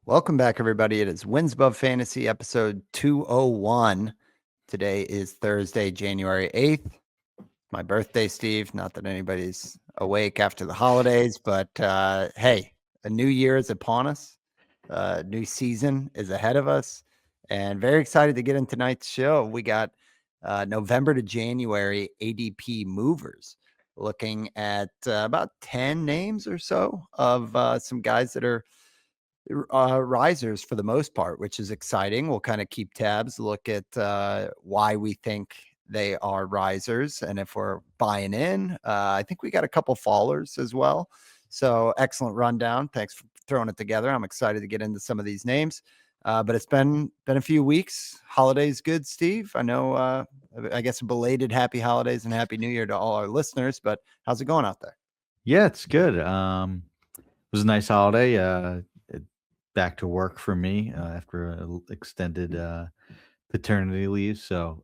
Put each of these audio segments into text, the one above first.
Welcome back, everybody. It is Wins Above Fantasy, episode 201. Today is Thursday, January 8th. My birthday, Steve. Not that anybody's awake after the holidays, but hey, a new year is upon us. New season is ahead of us. And very excited to get in tonight's show. We got November to January ADP movers, looking at about 10 names or so of some guys that are risers for the most part, which is exciting. We'll kind of keep tabs, look at why we think they are risers and if we're buying in. I think we got a couple fallers as well. So excellent rundown. Thanks for throwing it together. I'm excited to get into some of these names. But it's been a few weeks. Holidays good, Steve. I know. I guess a belated happy holidays and happy new year to all our listeners. But how's it going out there? Yeah, it's good. It was a nice holiday. Back to work for me after an extended paternity leave. So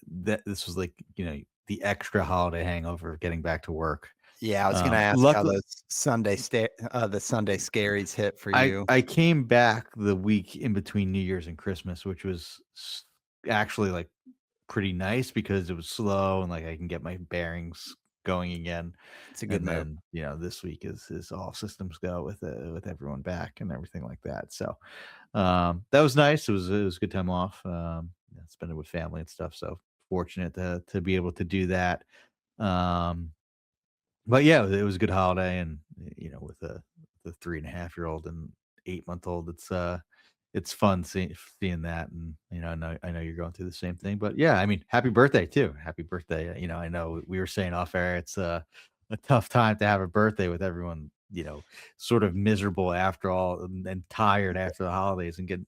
this was like the extra holiday hangover of getting back to work. Yeah, I was gonna ask how Luckily, those the Sunday scaries hit for I you. I came back the week in between New Year's and Christmas, which was actually like pretty nice because it was slow and like I can get my bearings going again. It's a good And move. then this week is all systems go with everyone back and everything like that. So that was nice. It was a good time off. Spend it with family and stuff. So fortunate to be able to do that. Um, but yeah, it was a good holiday, and with the 3.5-year-old and 8-month-old, it's fun seeing that, and I know you're going through the same thing, but yeah, I mean, happy birthday too, happy birthday. I know we were saying off air, it's a tough time to have a birthday with everyone, sort of miserable after all and tired after the holidays and get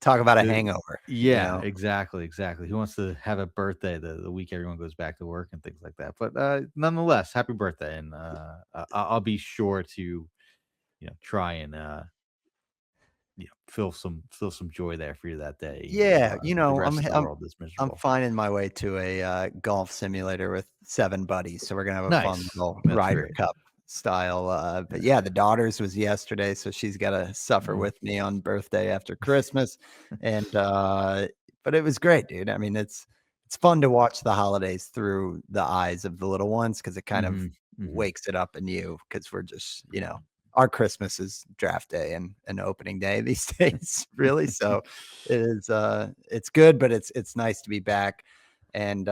Talk about a the hangover, yeah, exactly, exactly. Who wants to have a birthday the week everyone goes back to work and things like that? But nonetheless, happy birthday, and I'll be sure to try and feel some joy there for you that day, even though Yeah, the I'm rest of the I'm world is I'm miserable. finding my way to a golf simulator with 7 buddies, so we're gonna have a fun Nice, little that's Ryder great. Cup style. But Yeah. yeah, the daughter's was yesterday, so she's got to suffer Mhm. with me on birthday after Christmas, and but it was great, dude. I mean, it's fun to watch the holidays through the eyes of the little ones because it kind of Mhm, mhm. wakes it up in you because we're just our Christmas is draft day and opening day these days, really. So it is it's good, but it's nice to be back and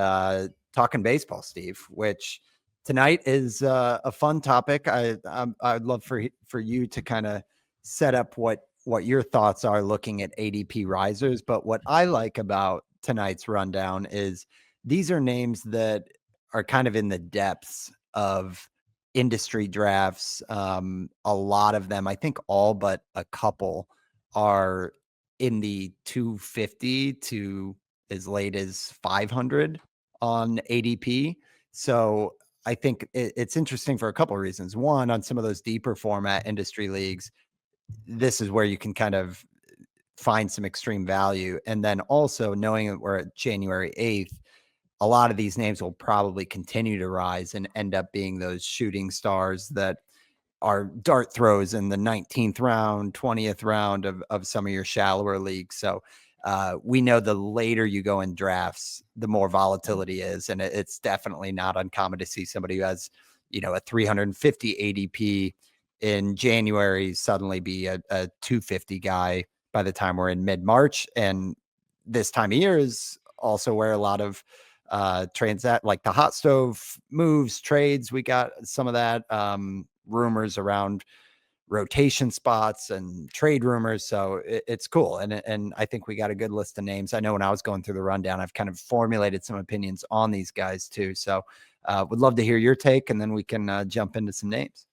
talking baseball, Steve, which tonight is a fun topic. I'd love for you to kind of set up what your thoughts are looking at ADP risers, but what I like about tonight's rundown is these are names that are kind of in the depths of industry drafts. A lot of them, I think all but a couple, are in the 250 to as late as 500 on ADP. So I think it's interesting for a couple of reasons. One, on some of those deeper format industry leagues, this is where you can kind of find some extreme value. And then also knowing that we're at January 8th, a lot of these names will probably continue to rise and end up being those shooting stars that are dart throws in the 19th round, 20th round of some of your shallower leagues. So we know the later you go in drafts, the more volatility is. And it's definitely not uncommon to see somebody who has, a 350 ADP in January suddenly be a 250 guy by the time we're in mid-March. And this time of year is also where a lot of transact like the hot stove moves, trades. We got some of that. Rumors around rotation spots and trade rumors. So it's cool. And I think we got a good list of names. I know when I was going through the rundown, I've kind of formulated some opinions on these guys too. So would love to hear your take and then we can jump into some names.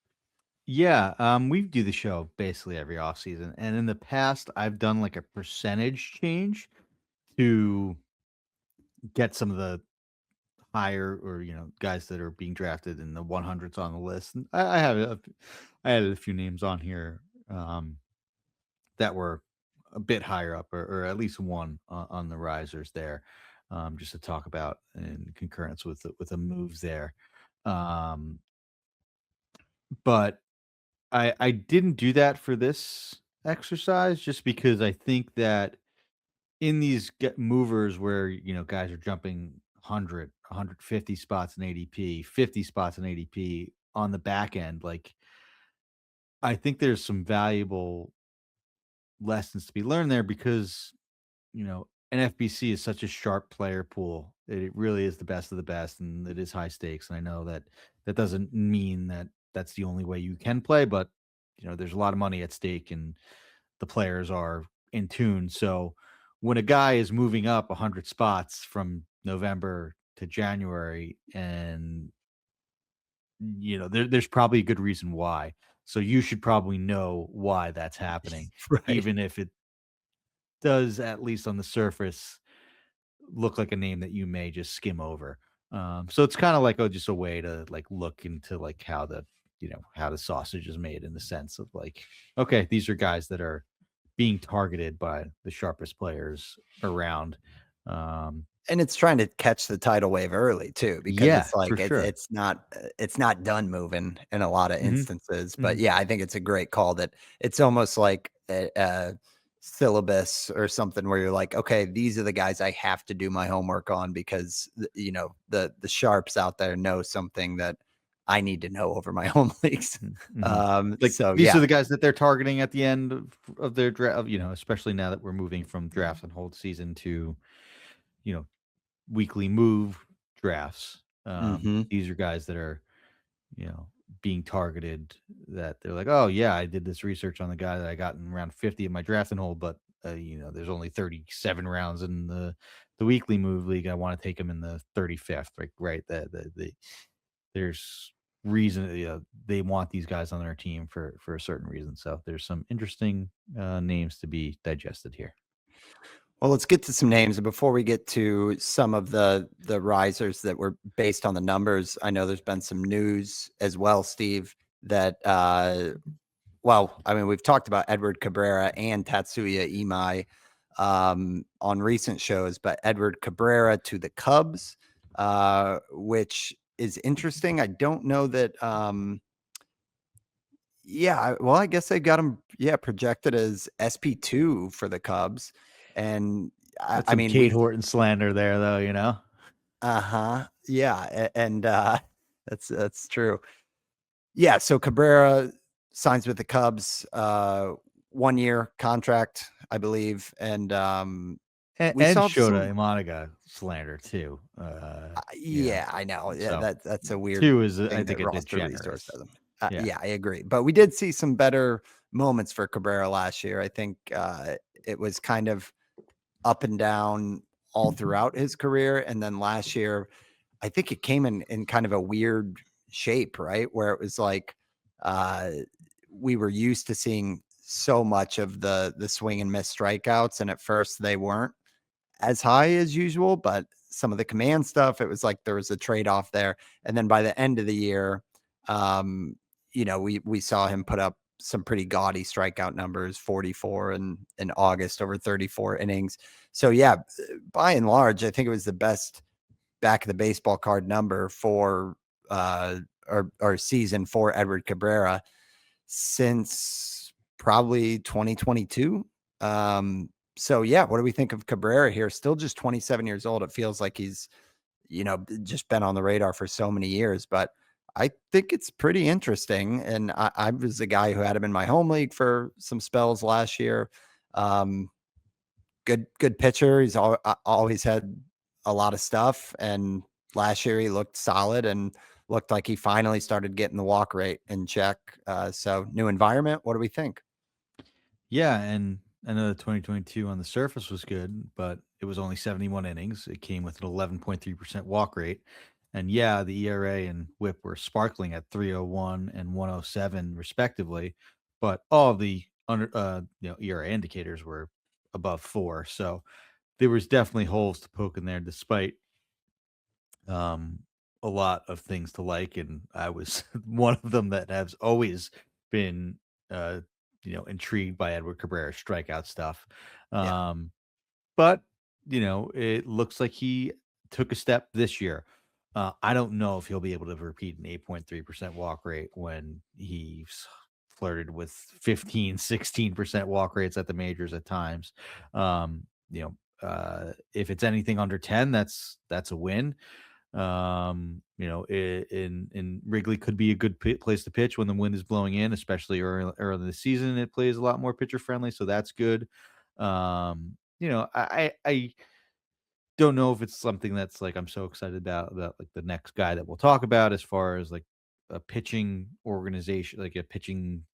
Yeah, we do the show basically every off season, and in the past, I've done like a percentage change to get some of the higher or guys that are being drafted in the 100s on the list. And I added a few names on here that were a bit higher up, or at least one on the risers there, just to talk about in concurrence with a move there. Um, but I didn't do that for this exercise just because I think that in these movers where, guys are jumping 100, 150 spots in ADP, 50 spots in ADP on the back end, like I think there's some valuable lessons to be learned there because, NFBC is such a sharp player pool. It really is the best of the best and it is high stakes. And I know that that doesn't mean that that's the only way you can play, but there's a lot of money at stake and the players are in tune. So when a guy is moving up 100 spots from November to January, and there's probably a good reason why. So you should probably know why that's happening, Right. even if it does, at least on the surface, look like a name that you may just skim over. So it's kind of like just a way to like look into like how the sausage is made in the sense of like, okay, these are guys that are being targeted by the sharpest players around. Um, And it's trying to catch the tidal wave early too, because yeah, it's for like sure. it's not done moving in a lot of Hmm. instances. But Hmm. yeah, I think it's a great call that it's almost like a syllabus or something where you're like, okay, these are the guys I have to do my homework on because the sharps out there know something that I need to know over my home leagues. Hmm. Like So these yeah, are the guys that they're targeting at the end of their draft. Especially now that we're moving from draft and hold season to you know weekly move drafts. hmm These are guys that are, you know, being targeted that they're like, oh yeah, I did this research on the guy that I got in round 50 of my draft and hold, but there's only 37 rounds in the weekly move league. I want to take him in the 35th, like right. There's reason, they want these guys on their team for a certain reason. So there's some interesting names to be digested here. Well, let's get to some names. And before we get to some of the risers that were based on the numbers, I know there's been some news as well, Steve, that well, I mean, we've talked about Edward Cabrera and Tatsuya Imai on recent shows, but Edward Cabrera to the Cubs, which is interesting. I don't know that yeah, well, I guess they got him, yeah, projected as SP2 for the Cubs. And That's I some mean, Kate we Horton slander there, though. uh-huh. Yeah, and that's true. Yeah, so Cabrera signs with the Cubs, 1 year contract, I believe, and we And saw Shota some Imanaga slander too. yeah, I know. Yeah, So that's a weird 2 is, I thing that think, a bit roster resource generous. doesn't. Yeah. Yeah, I agree. But we did see some better moments for Cabrera last year. I think it was kind of up and down all throughout his career, and then last year, I think it came in kind of a weird shape, right? Where it was like uh, we were used to seeing so much of the swing and miss strikeouts, and at first they weren't as high as usual, but some of the command stuff, it was like there was a trade-off there. And then by the end of the year, um, we saw him put up some pretty gaudy strikeout numbers, 44 in August over 34 innings. So yeah, by and large, I think it was the best back of the baseball card number for uh or season for Edward Cabrera since probably 2022. So yeah, what do we think of Cabrera here? Still just 27 years old. It feels like he's, just been on the radar for so many years, but I think it's pretty interesting. And I was the guy who had him in my home league for some spells last year. Um, good pitcher. He's always had a lot of stuff, and last year he looked solid and looked like he finally started getting the walk rate in check. So new environment. What do we think? Yeah, and I know the 2022 on the surface was good, but it was only 71 innings. It came with an 11.3% walk rate. And yeah, the ERA and WHIP were sparkling at 301 and 107 respectively, but all of the ERA indicators were above 4. So there was definitely holes to poke in there despite um a lot of things to like, and I was one of them that has always been uh intrigued by Edward Cabrera's strikeout stuff. Yeah. um but it looks like he took a step this year. I don't know if he'll be able to repeat an 8.3% walk rate when he's flirted with 15, 16% walk rates at the majors at times. You know, if it's anything under 10, that's a win. You know, in Wrigley could be a good place to pitch when the wind is blowing in, especially early in the season. It plays a lot more pitcher friendly, so that's good. You know, I don't know if it's something that's like I'm so excited about like the next guy that we'll talk about as far as like a pitching organization, like a pitching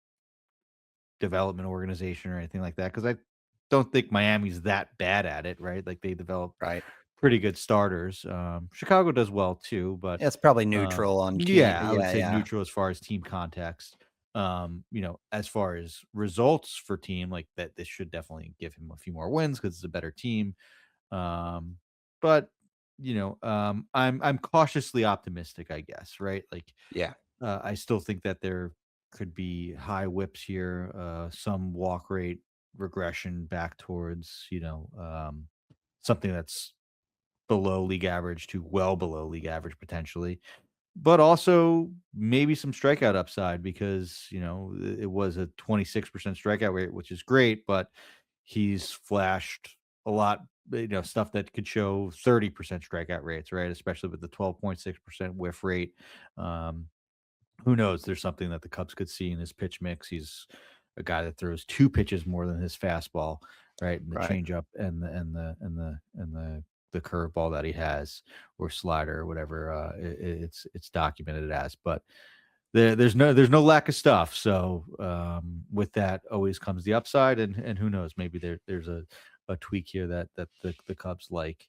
development organization or anything like that. Because I don't think Miami's that bad at it, right? Like they develop Right. pretty good starters. Chicago does well too, but Yeah, it's probably neutral on key. yeah, I would Yeah, say yeah. neutral as far as team context. You know, as far as results for team, like that, this should definitely give him a few more wins because it's a better team. Um, but you know, I'm cautiously optimistic, I guess, right? Like, Yeah. I still think that there could be high whips here, some walk rate regression back towards, you know, something that's below league average to well below league average potentially, but also maybe some strikeout upside because, you know, it was a 26% strikeout rate, which is great, but he's flashed a lot, you know, stuff that could show 30% strikeout rates, right? Especially with the 12.6% whiff rate. Um, who knows? There's something that the Cubs could see in his pitch mix. He's a guy that throws 2 pitches more than his fastball, right? And the Right. changeup and the curveball that he has, or slider, or whatever it's documented as. But there's no lack of stuff. So with that always comes the upside, and who knows? Maybe there's a tweak here that the Cubs like,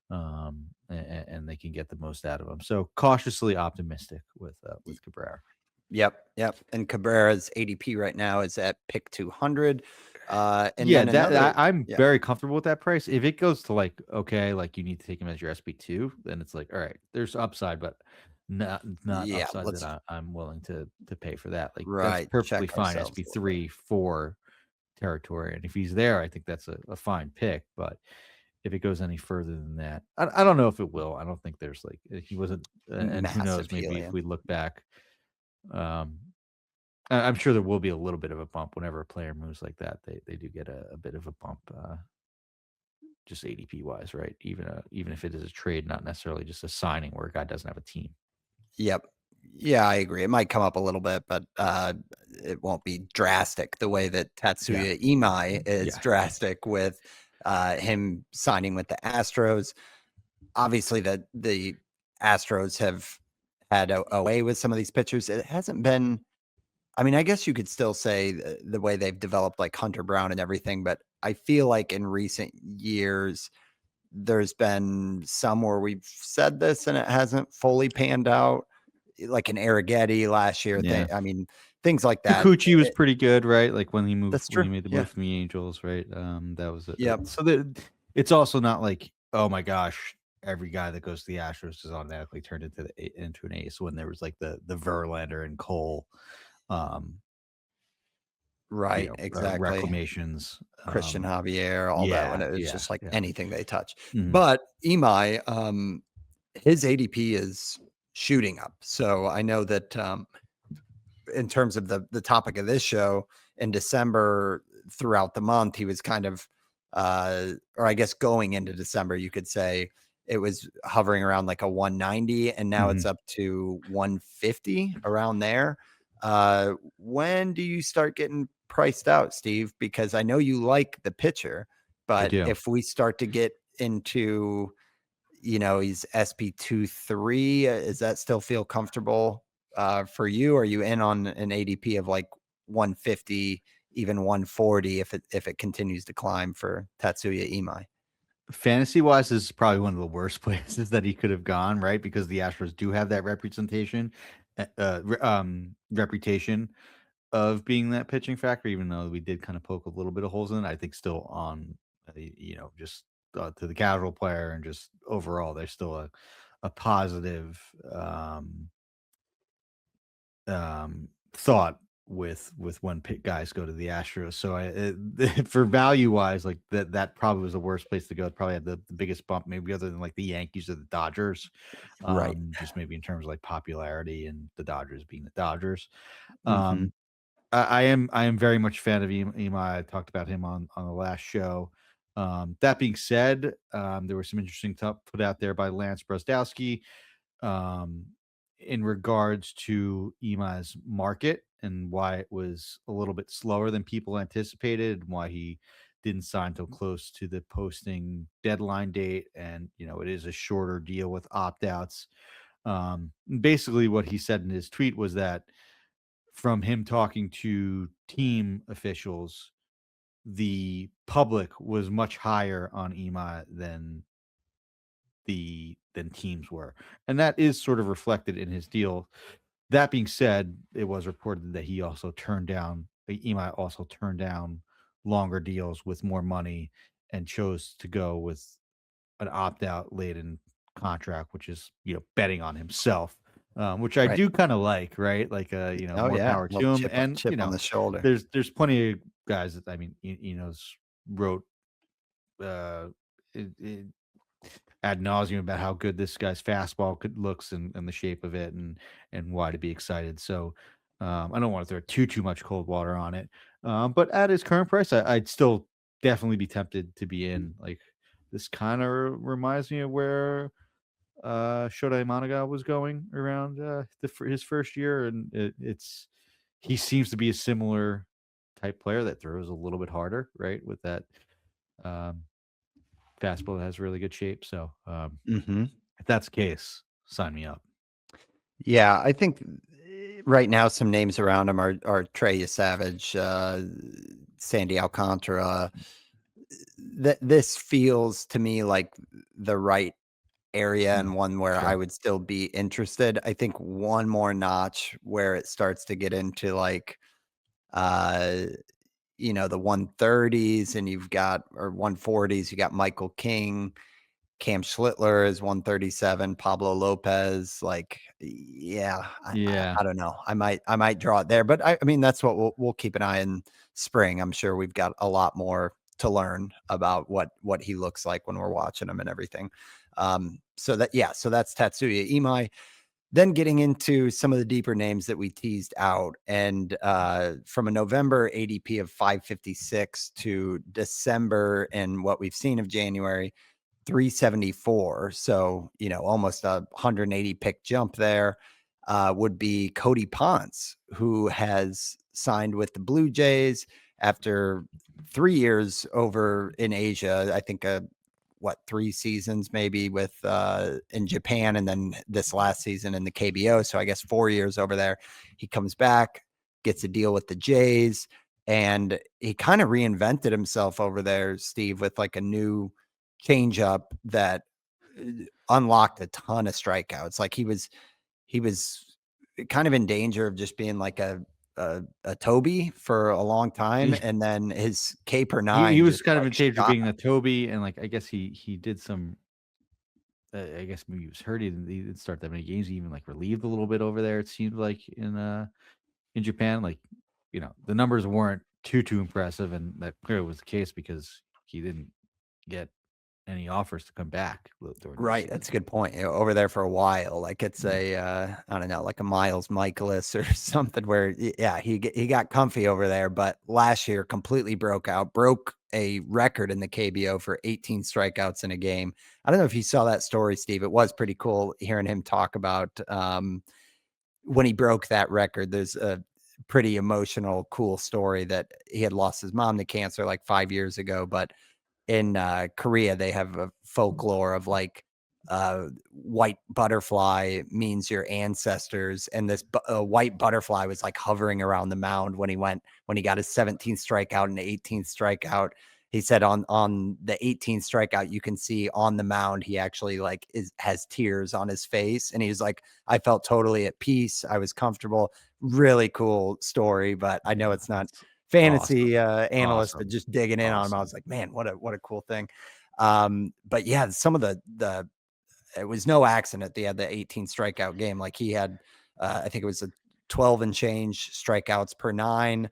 and they can get the most out of him. So cautiously optimistic with Cabrera. Yep, yep. And Cabrera's ADP right now is at pick 200. And Yeah, then another, I'm yeah, very comfortable with that price. If it goes to like, okay, like you need to take him as your SB2, then it's like, all right, there's upside, but not yeah. upside that Let's I'm willing to pay for that. Like that's right perfectly check fine ourselves a little bit. SB3 4 territory. And if he's there, I think that's a fine pick. But if it goes any further than that, I don't know if it will. I don't think there's like he wasn't, and who knows? Massive Maybe if helium. we look back, um, I'm sure there will be a little bit of a bump whenever a player moves like that. They do get a bit of a bump, just ADP wise, right? Even if it is a trade, not necessarily just a signing where a guy doesn't have a team. Yep. Yeah, I agree. It might come up a little bit, but it won't be drastic the way that Yeah, Tatsuya Imai is yeah, drastic with him signing with the Astros. Obviously, the Astros have had a way with some of these pitchers. It hasn't been. I mean, I guess you could still say the way they've developed, like Hunter Brown and everything, but I feel like in recent years there's been some where we've said this and it hasn't fully panned out, like an Arrighetti last year. yeah. I mean, things like that. Kikuchi was pretty good, right? Like That's when true. he made the Yeah. move from the Angels, right? That was Yep. so that it's also not like, oh my gosh, every guy that goes to the Astros is automatically turned into an ace. When there was like the Verlander and Cole, um, Right. Exactly. reclamations. Christian Javier, all that when Yeah, it was yeah, just like yeah. anything they touch. Mhm. But Imai, his ADP is shooting up. So I know that in terms of the topic of this show in December throughout the month, he was kind of or I guess going into December, you could say it was hovering around like a 190 and now it's Mhm. up to 150 around there. When do you start getting priced out, Steve? Because I know you like the pitcher, I but do. if we start to get into, he's SP 2 3, does that still feel comfortable for you? Are you in on an ADP of like 150, even 140 if it continues to climb for Tatsuya Imai? Fantasy wise, this is probably one of the worst places that he could have gone, right? Because the Astros do have that reputation of being that pitching factor, even though we did kind of poke a little bit of holes in it. I think still on, just to the casual player and just overall, there's still a positive thought with when guys go to the Astros. So for value wise, like that probably was the worst place to go. It probably had the biggest bump, maybe other than like the Yankees or the Dodgers. Right. Just maybe in terms of like popularity and the Dodgers being the Dodgers. Hmm. Um, I am very much a fan of Imai. I talked about him on the last show. That being said, there was some interesting stuff put out there by Lance Brostowski um, in regards to Imai's market and why it was a little bit slower than people anticipated, and why he didn't sign till close to the posting deadline date. And it is a shorter deal with opt outs. Basically, what he said in his tweet was that from him talking to team officials, the public was much higher on Ema than teams were, and that is sort of reflected in his deal. That being said, it was reported that Ema also turned down longer deals with more money and chose to go with an opt out laden contract, which is betting on himself, which I Right. do kind of like, right? Like Oh more yeah. power Little to him, and chip on the shoulder. there's plenty of guys that I mean, wrote uh, it, ad nauseum about how good this guy's fastball looks and the shape of it and why to be excited. So I don't want to throw too much cold water on it. But at his current price, I'd still definitely be tempted to be in. Like this kind of reminds me of where Shohei Managa was going around his first year, and he seems to be a similar type player that throws a little bit harder, right? With that um, fastball that has really good shape. So Hmm. if that's the case, sign me up. Yeah, I think right now some names around him are Trey Savage, Sandy Alcantara. This feels to me like the right area and one where I Sure. would still be interested. I think one more notch where it starts to get into like uh the 130s and you've got or 140s, you got Michael King, Cam Schlittler is 137, Pablo Lopez. Like, yeah, Yeah. I don't know. I might draw it there, but I mean that's what we'll keep an eye in spring. I'm sure we've got a lot more to learn about what he looks like when we're watching him and everything. So that's Tatsuya Imai. Then getting into some of the deeper names that we teased out, and from a November ADP of 556 to December and what we've seen of January 374. So, almost a 180 pick jump there would be Cody Ponce, who has signed with the Blue Jays after 3 years over in Asia. I think, 3 seasons maybe with in Japan and then this last season in the KBO. So I guess 4 years over there. He comes back, gets a deal with the Jays, and he kind of reinvented himself over there, Steve, with like a new changeup that unlocked a ton of strikeouts. Like he was kind of in danger of just being like a Toby for a long time, He, and then his K per he nine was just kind of like in danger of shot. being a Toby, and like I guess he did some. I guess maybe he was hurt. He didn't start that many games. He even like relieved a little bit over there. It seemed like in Japan, like the numbers weren't too impressive, and that clearly was the case because he didn't get any offers to come back during the Right, season. that's a good point. Over there for a while, like it's Yeah. I don't know, like a Miles Michaelis or something where, yeah, he got comfy over there, but last year completely broke a record in the KBO for 18 strikeouts in a game. I don't know if you saw that story, Steve. It was pretty cool hearing him talk about when he broke that record. There's a pretty emotional, cool story that he had lost his mom to cancer like 5 years ago, but in Korea, they have a folklore of like white butterfly means your ancestors, and this white butterfly was like hovering around the mound when he got his 17th strikeout and 18th strikeout. He said on the 18th strikeout, you can see on the mound he actually like has tears on his face, and he was like, I felt totally at peace. I was comfortable. Really cool story, but I know Yeah, it's not that's awesome. fantasy analyst, but Awesome. just digging in on him, I Awesome. was like, man, what a cool thing. But yeah, some of the it was no accident they had the 18 strikeout game. Like he had, I think it was a 12 and change strikeouts per nine.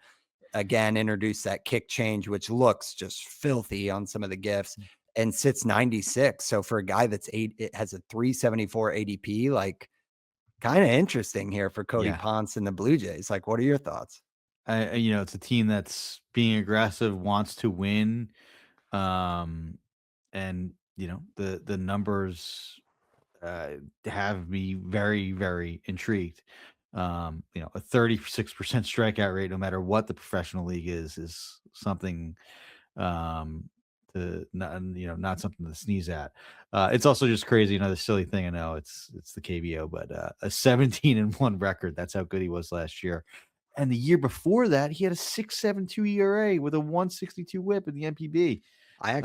Again, introduced that kick change, which looks just filthy on some of the gifts, and sits 96. So for a guy that's it has a 374 ADP, like kind of interesting here for Cody Yeah. Ponce and the Blue Jays. Like, what are your thoughts? It's a team that's being aggressive, wants to win, um, and the numbers have me very, very intrigued. A 36% strikeout rate, no matter what the professional league is something um not something to sneeze at. It's also just crazy. Another silly thing. I know it's the KBO, but a 17-1 record. That's how good he was last year. And the year before that, he had a 6.72 ERA with a 162 WHIP in the MPB in I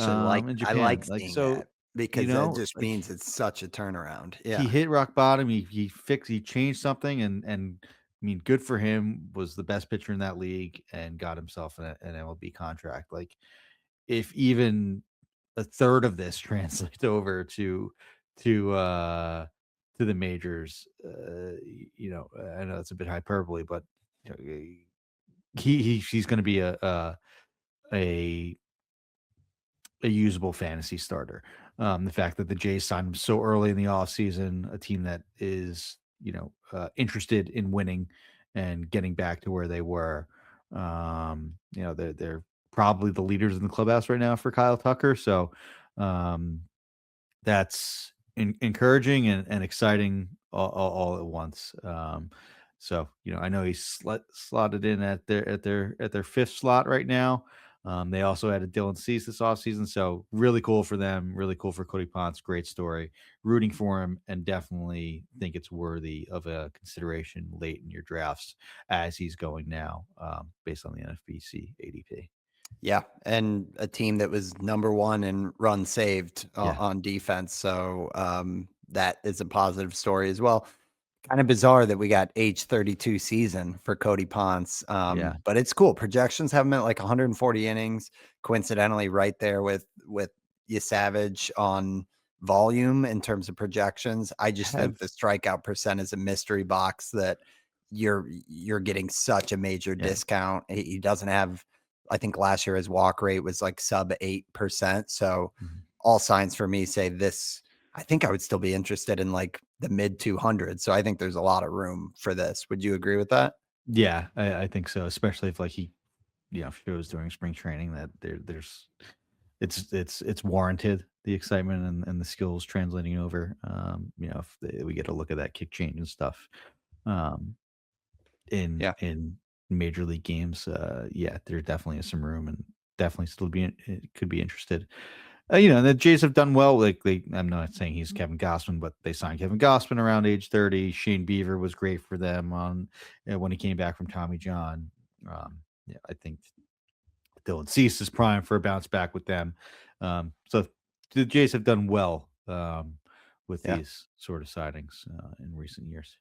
Japan. like Like seeing so, that because that just means it's such a turnaround. he Yeah. hit rock bottom. He changed something, and I mean, good for him. Was the best pitcher in that league and got himself an MLB contract. Like, if even a third of this translates over to uh to the majors, I know it's a bit hyperbole, but you know, he's going to be a a usable fantasy starter. The fact that the Jays signed him so early in the offseason, a team that is, interested in winning and getting back to where they were. They're probably the leaders in the clubhouse right now for Kyle Tucker. So um, that's encouraging and exciting all at once. I know he's slotted in at their fifth slot right now. They also added Dylan Cease this offseason, so really cool for them. Really cool for Cody Ponce. Great story. Rooting for him, and definitely think it's worthy of a consideration late in your drafts as he's going now, based on the NFBC ADP. Yeah, and a team that was number 1 in run saved Yeah, on defense, so, that is a positive story as well. Kinda bizarre that we got age 32 season for Cody Ponce, yeah, but it's cool. Projections have him at, like, 140 innings, coincidentally right there with Savage on volume in terms of projections. I just have think the strikeout percent is a mystery box that you're getting such a major yeah. discount. He doesn't have I think last year his walk rate was, like, sub 8%, so Mhm. all signs for me say this I think I would still be interested in, like, the mid 200s, so I think there's a lot of room for this. Would you agree with that? Yeah, I think so, especially if like he shows during spring training that there's it's warranted, the excitement and the skills translating over. If we get a look at that kick change and stuff um, in Yeah. in major league games, yeah, there definitely is some room and definitely still could be interested. The Jays have done well. I'm not saying he's Kevin Gossman, but they signed Kevin Gossman around age 30. Shane Beaver was great for them when he came back from Tommy John. Yeah, I think Dylan Cease is prime for a bounce back with them. So the Jays have done well with Yeah. these sort of sightings in recent years.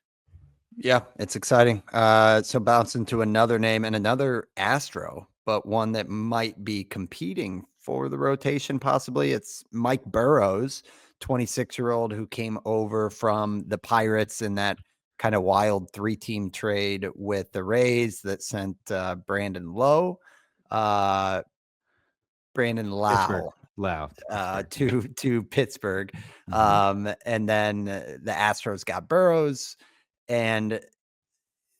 Yeah, it's exciting. So bouncing to another name and another Astro, but one that might be competing for the rotation possibly. It's Mike Burrows, 26-year-old who came over from the Pirates in that kind of wild 3-team trade with the Rays that sent uh, Brandon Pittsburgh, Lau loud Pittsburgh. Yeah. to Pittsburgh. Hmm. And then the Astros got Burrows. And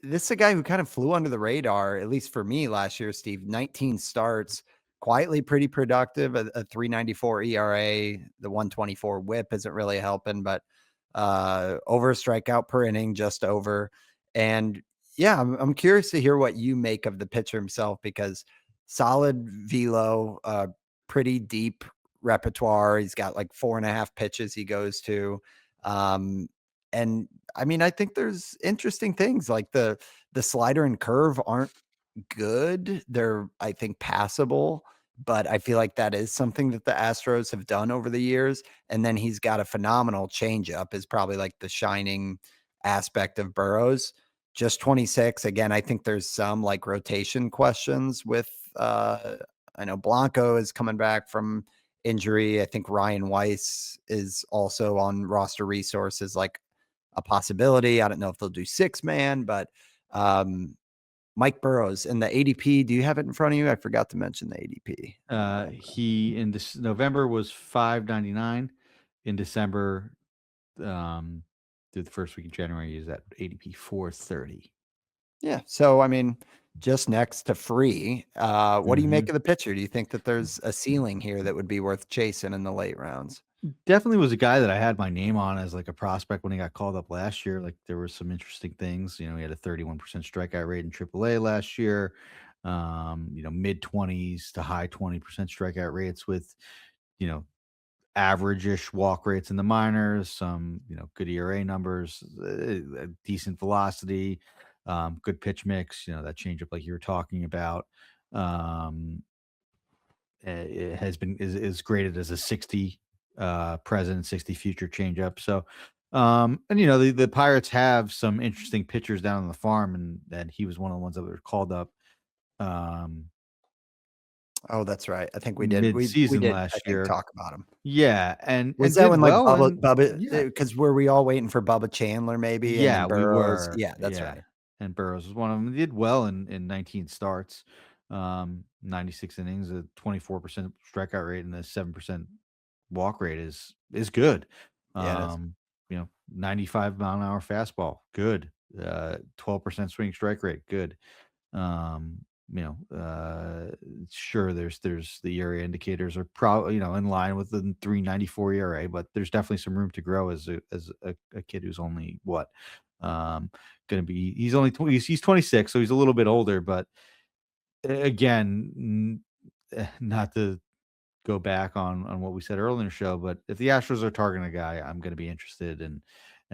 this is a guy who kind of flew under the radar, at least for me last year, Steve. 19 starts, quietly pretty productive, a 394 ERA, the 124 whip isn't really helping, but over a strikeout per inning, just over. And yeah, I'm curious to hear what you make of the pitcher himself because solid velo, pretty deep repertoire. He's got like 4.5 pitches he goes to. Um, and I mean, I think there's interesting things like the slider and curve aren't good. They're, I think, passable, but I feel like that is something that the Astros have done over the years. And then he's got a phenomenal changeup, is probably like the shining aspect of Burrows. Just 26. Again, I think there's some like rotation questions with I know Blanco is coming back from injury. I think Ryan Weiss is also on roster resources like a possibility. I don't know if they'll do 6-man, but um, Mike Burrows and the ADP. Do you have it in front of you? I forgot to mention the ADP. He in this November was 599. In December, through the first week of January, he's at ADP 430. Yeah. So, I mean, just next to Free, what do you make of the pitcher? Do you think that there's a ceiling here that would be worth chasing in the late rounds? Definitely was a guy that I had my name on as like a prospect when he got called up last year. Like there were some interesting things. He had a 31% strikeout rate in AAA last year. Mid 20s to high 20% strikeout rates with, you know, average-ish walk rates in the minors, some, good ERA numbers, decent velocity, good pitch mix, that changeup like you were talking about. Um, it has been is graded as a 60 present, 60 future changeup. So and the Pirates have some interesting pitchers down on the farm, and he was one of the ones that were called up um Oh, that's right. I think we did. We mid-season did. I last think year. talk about him. Yeah, and Was that did when like well, and Bubba? yeah. Because were we all waiting for Bubba Chandler maybe, and then Yeah, we Burrows? were. Yeah, that's Yeah. right. And Burrows was one of them. He did well in 19 starts, 96 innings, a 24% strikeout rate, and a 7% walk rate is good. Yeah, it is. 95-mile-an-hour fastball, good. 12% swing strike rate, good. Um, sure, there's the ERA indicators are probably in line with the 3.94 ERA, but there's definitely some room to grow as a kid who's only what going to be. He's only 20, he's 26, so he's a little bit older, but again, not to go back on what we said earlier in the show, but if the Astros are targeting a guy, I'm going to be interested and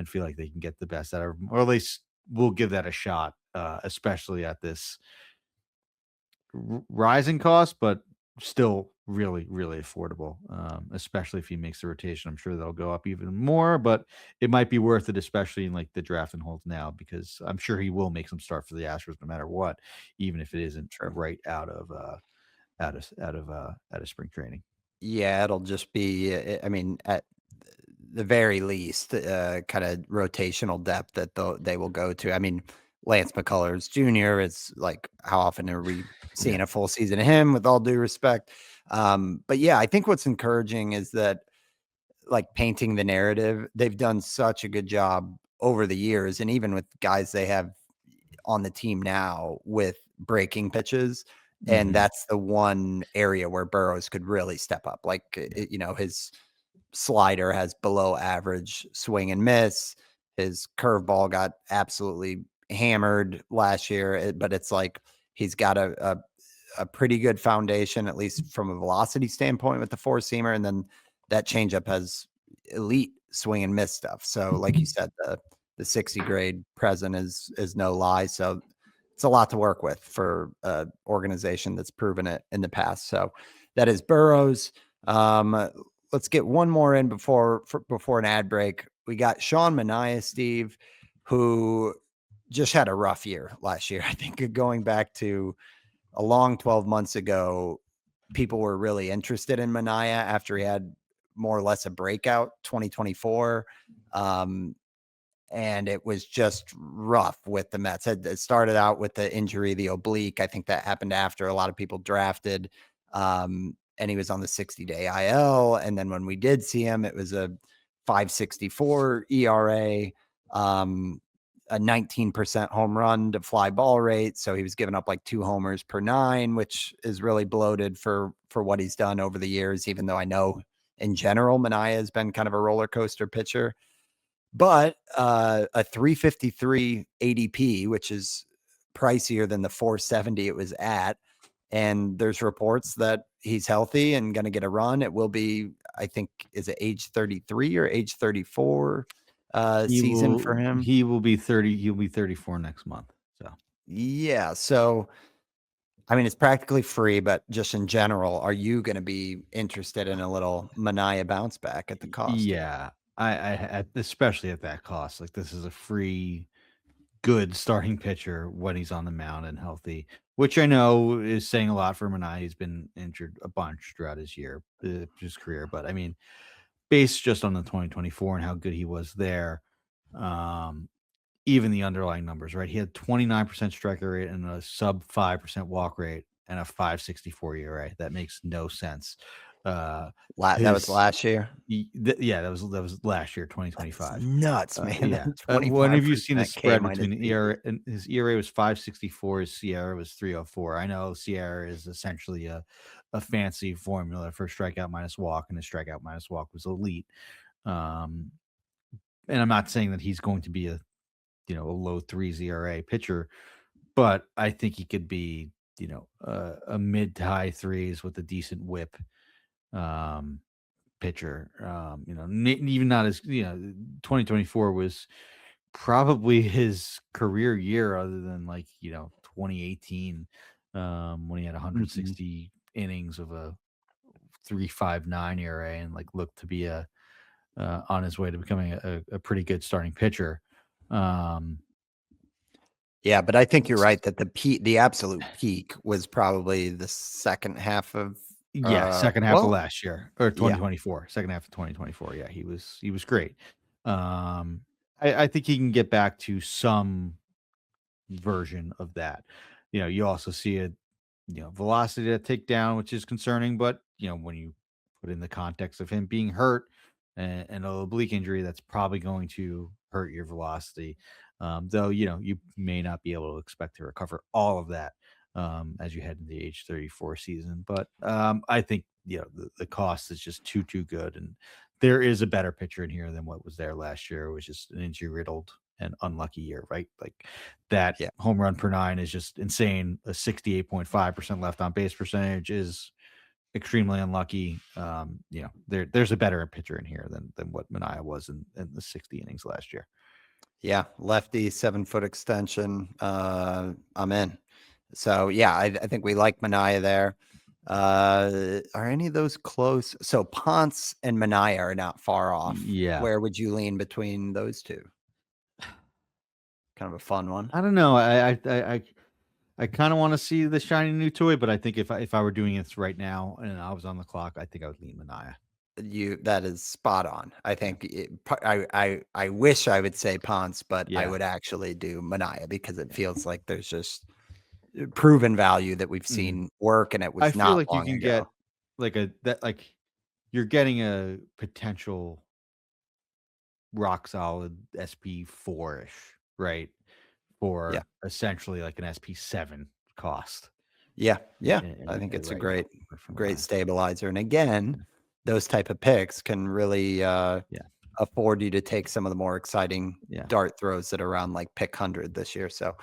feel like they can get the best out of him, or at least we'll give that a shot, especially at this rising cost, but still really, really affordable, especially if he makes the rotation. I'm sure that'll go up even more, but it might be worth it, especially in like the draft and holds now, because I'm sure he will make some start for the Astros no matter what, even if it isn't True. right out of spring training. Yeah, it'll just be. I mean, at the very least, kind of rotational depth that they will go to. I mean, Lance McCullers Jr. is like, how often are we Yeah. seeing a full season of him? With all due respect, but yeah, I think what's encouraging is that like painting the narrative, they've done such a good job over the years, and even with guys they have on the team now with breaking pitches. And Hmm. that's the one area where Burrows could really step up. Like, his slider has below average swing and miss. His curveball got absolutely hammered last year, but it's like he's got a pretty good foundation, at least from a velocity standpoint, with the four seamer. And then that changeup has elite swing and miss stuff. So, like you said, the 60 grade present is no lie. So it's a lot to work with for an organization that's proven it in the past. So that is Burrows. Let's get one more in before an ad break. We got Sean Manaea, Steve, who just had a rough year last year. I think going back to a long 12 months ago, people were really interested in Manaea after he had more or less a breakout 2024. And it was just rough with the Mets. It started out with the injury, the oblique. I think that happened after a lot of people drafted. And he was on the 60-day IL. And then when we did see him, it was a 5.64 ERA, a 19% home run to fly ball rate. So he was giving up like 2 homers per 9, which is really bloated for what he's done over the years, even though I know in general, Manaea has been kind of a roller coaster pitcher. But a 353 ADP, which is pricier than the 470 it was at. And there's reports that he's healthy and going to get a run. It will be, I think, is it age 33 or age 34 He season will for him? he will be 30. He'll be 34 next month. So Yeah. So, I mean, it's practically free, but just in general, are you going to be interested in a little Manaea bounce back at the cost? yeah, especially at that cost. Like this is a free good starting pitcher when he's on the mound and healthy, which I know is saying a lot for Manaea. He's been injured a bunch throughout his career. But I mean, based just on the 2024 and how good he was there, um, even the underlying numbers, right? He had 29% striker rate and a sub 5% walk rate and a 5.64 ERA. That makes no sense. That was His last year. yeah, that was last year, That's 2025. nuts, man. Yeah. When have you seen the 25% K spread minus between the BB. ERA and his ERA was 5.64, his Sierra was 3.04. I know Sierra is essentially a fancy formula for strikeout minus walk, and his strikeout minus walk was elite. Um, and I'm not saying that he's going to be a low threes ERA pitcher, but I think he could be, a mid to high threes with a decent whip. Um, Pitcher. Even not as 2024 was probably his career year, other than 2018, when he had Mhm. 160 innings of a 3.59 ERA and looked to be on his way to becoming a pretty good starting pitcher. Um, Yeah, but I think you're right that the absolute peak was probably the second half of, Yeah, second half of well, last year or yeah, 2024, second half of 2024. Yeah, he was great. Um, I think he can get back to some version of that. You also see a velocity to take down, which is concerning. But when you put in the context of him being hurt and a oblique injury, that's probably going to hurt your velocity. Though you may not be able to expect to recover all of that as you head into the age 34 season. But I think the cost is just too good, and there is a better pitcher in here than what was there last year, which is an injury riddled and unlucky year, right? Like that yeah, home run per nine is just insane. A 68.5% left on base percentage is extremely unlucky. There's a better pitcher in here than what Manaea was in the 60 innings last year. yeah. Lefty 7-foot extension. I'm in. So yeah, I think we like Manaea there. Are any of those close? So Ponce and Manaea are not far off. Yeah. Where would you lean between those two? Kind of a fun one. I don't know. I kind of want to see the shiny new toy, but I think if I were doing this right now and I was on the clock, I think I would lean Manaea. That is spot on. I Yeah. think I wish I would say Ponce, but I Yeah. would actually do Manaea because it feels like there's just proven value that we've Mhm. seen work, and it I was feel not like you long can ago. get you're getting a potential rock solid SP4 ish, right? Yeah. For essentially like an SP7 cost Yeah, yeah. I think it's a right now for great Manaea. stabilizer, and again, those type of picks can really, Yeah. afford you to take some of the more exciting Yeah. dart throws that are around like pick 100 this year. So,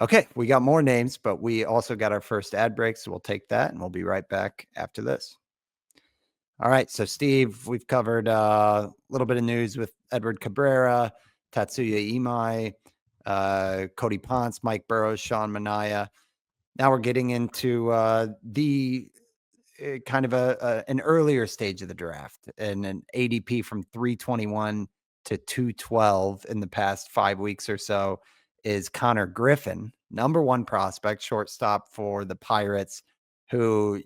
okay, we got more names, but we also got our first ad break, so we'll take that, and we'll be right back after this. All right, so Steve, we've covered a little bit of news with Edward Cabrera, Tatsuya Imai, Cody Ponce, Mike Burrows, Sean Manaea. Now we're getting into the kind of an earlier stage of the draft, and an ADP from 321 to 212 in the past 5 weeks or so is Konnor Griffin, number one prospect, shortstop for the Pirates, who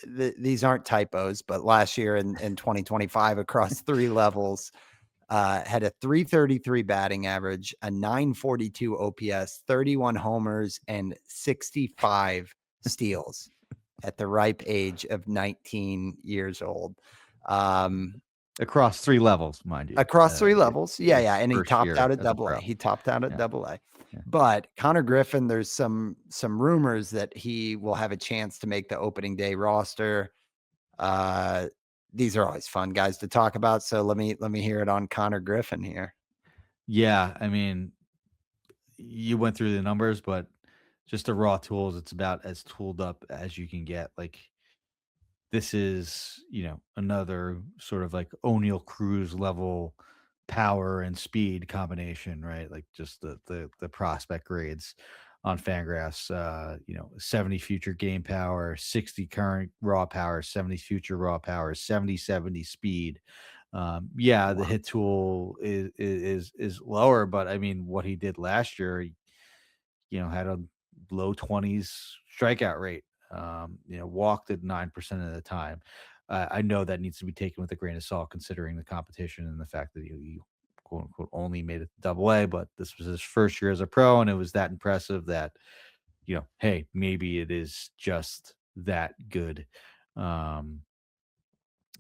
these aren't typos, but last year in 2025 across three levels, had a 333 batting average, a 942 OPS, 31 homers, and 65 steals at the ripe age of 19 years old. Um, Across 3 levels, mind you. across three levels. Yeah, yeah. His And he first topped year out at as a double A. pro. He topped out at Yeah. double A. Yeah. But Konnor Griffin, there's some rumors that he will have a chance to make the opening day roster. Uh, these are always fun guys to talk about. So let me hear it on Konnor Griffin here. Yeah, I mean, you went through the numbers, but just the raw tools, it's about as tooled up as you can get. This is, another sort of like O'Neal Cruz level power and speed combination, right? Like just the prospect grades on Fangraphs, 70 future game power, 60 current raw power, 70 future raw power, 70 speed. Yeah, the Wow. hit tool is lower, but I mean, what he did last year, had a low 20s strikeout rate. Walked at 9% of the time. I know that needs to be taken with a grain of salt, considering the competition and the fact that he quote unquote only made it to double A, but this was his first year as a pro, and it was that impressive that, hey, maybe it is just that good. Um,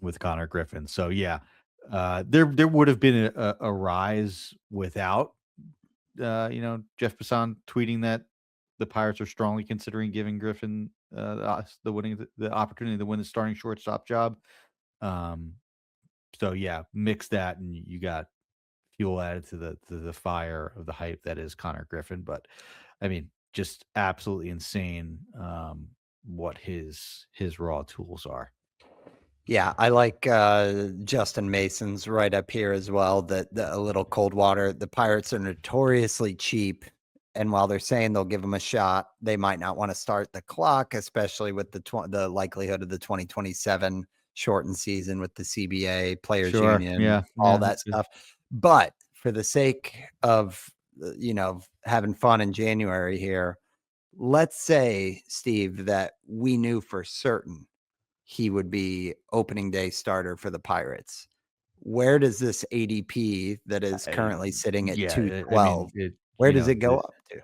with Konnor Griffin. So yeah, there would have been a rise without Jeff Passan tweeting that the Pirates are strongly considering giving Griffin the opportunity to win the starting shortstop job. Um, so yeah, mix that and you got fuel added to the fire of the hype that is Konnor Griffin. But I mean, just absolutely insane what his raw tools are. Yeah, I like Justin Mason's right up here as well. That a little cold water. The Pirates are notoriously cheap, and while they're saying they'll give them a shot, they might not want to start the clock, especially with the likelihood of the 2027 shortened season with the CBA, Players Sure. Union, Yeah. all Yeah. that stuff. But for the sake of having fun in January here, let's say, Steve, that we knew for certain he would be opening day starter for the Pirates. Where does this ADP that is currently sitting at Yeah. I mean, 212, where does it go up to?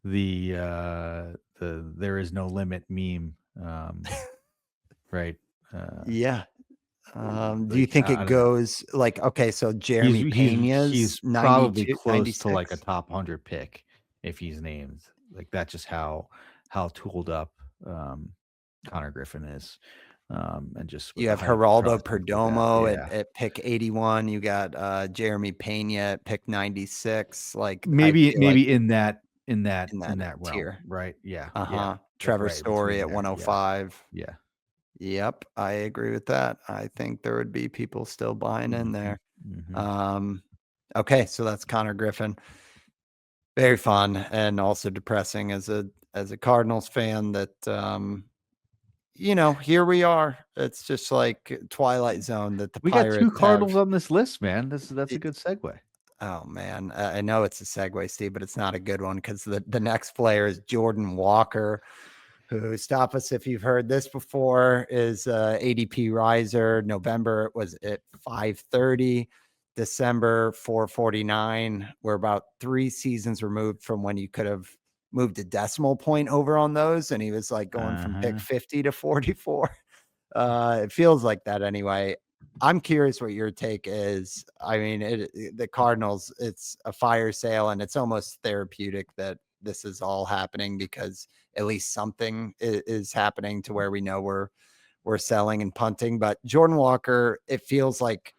the there is no limit meme, right? Yeah. Do you Like think I it don't know. goes like, okay, so Jeremy Pena's He's probably 92, close to like a 96? top 100 pick if he's named. Like that's just how tooled up Connor Griffin is, and just with You the have hype Geraldo across things like that. Perdomo Yeah, at pick 81. You got Jeremy Pena at pick 96. Like, I maybe feel like in that in that realm, tier. right? Yeah, yeah, Uh-huh. Trevor right Story between at there. Yeah, 105. yeah. Yep, I agree with that. I think there would be people still buying in Hmm. there. Hmm. Um, okay, so that's Connor Griffin. Very fun and also depressing as a Cardinals fan that here we are. It's just like Twilight Zone that the We got two Pirates Cardinals have. on this list, man. That's a good segue. Oh man, I know it's a segue, Steve, but it's not a good one because the next player is Jordan Walker, who, stop us if you've heard this before, is ADP riser. November it was at 530, December 449. We're about 3 seasons removed from when you could have moved a decimal point over on those, and he was like going from pick Uh-huh. 50 to 44. It feels like that anyway. I'm curious what your take is. I mean, the Cardinals, it's a fire sale, and it's almost therapeutic that this is all happening because at least something is happening to where we know we're selling and punting. But Jordan Walker, it feels like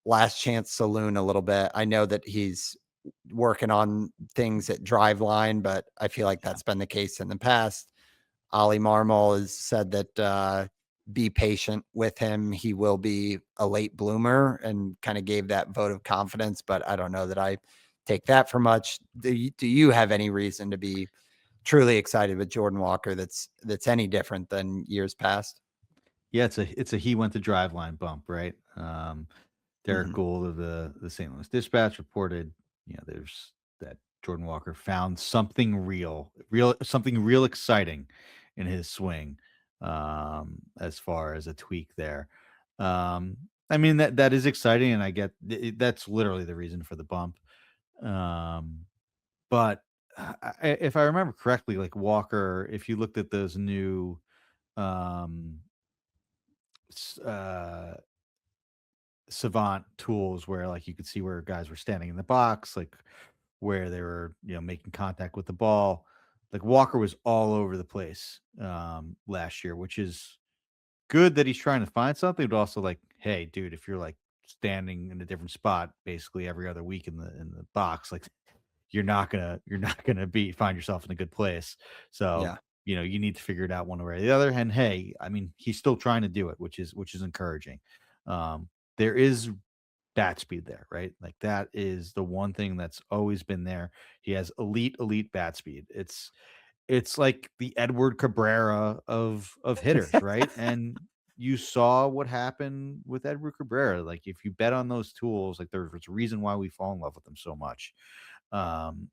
last chance saloon a little bit. I know that he's working on things at Driveline, but I feel like Yeah. that's been the case in the past. Ollie Marmol has said that be patient with him. He will be a late bloomer and kind of gave that vote of confidence, but I don't know that I take that for much. Do you have any reason to be truly excited with Jordan Walker that's any different than years past? Yeah, it's a he went to drive line bump, right? Derek Mhm. Gould of the St. Louis Dispatch reported, there's that Jordan Walker found something something real exciting in his swing, as far as a tweak there. I mean that is exciting, and I get that's literally the reason for the bump. Um, but if I remember correctly, like Walker, if you looked at those new um, s- uh, savant tools where like you could see where guys were standing in the box, like where they were, making contact with the ball. Like Walker was all over the place last year, which is good that he's trying to find something, but also like, hey, dude, if you're like standing in a different spot basically every other week in the box, like you're not gonna be find yourself in a good place. So Yeah. you need to figure it out one way or the other. And hey, I mean, he's still trying to do it, which is encouraging. There is bat speed there, right? Like that is the one thing that's always been there. He has elite bat speed. It's like the Edward Cabrera of hitters, right? And you saw what happened with Edward Cabrera. Like if you bet on those tools, like there's a reason why we fall in love with them so much. Um,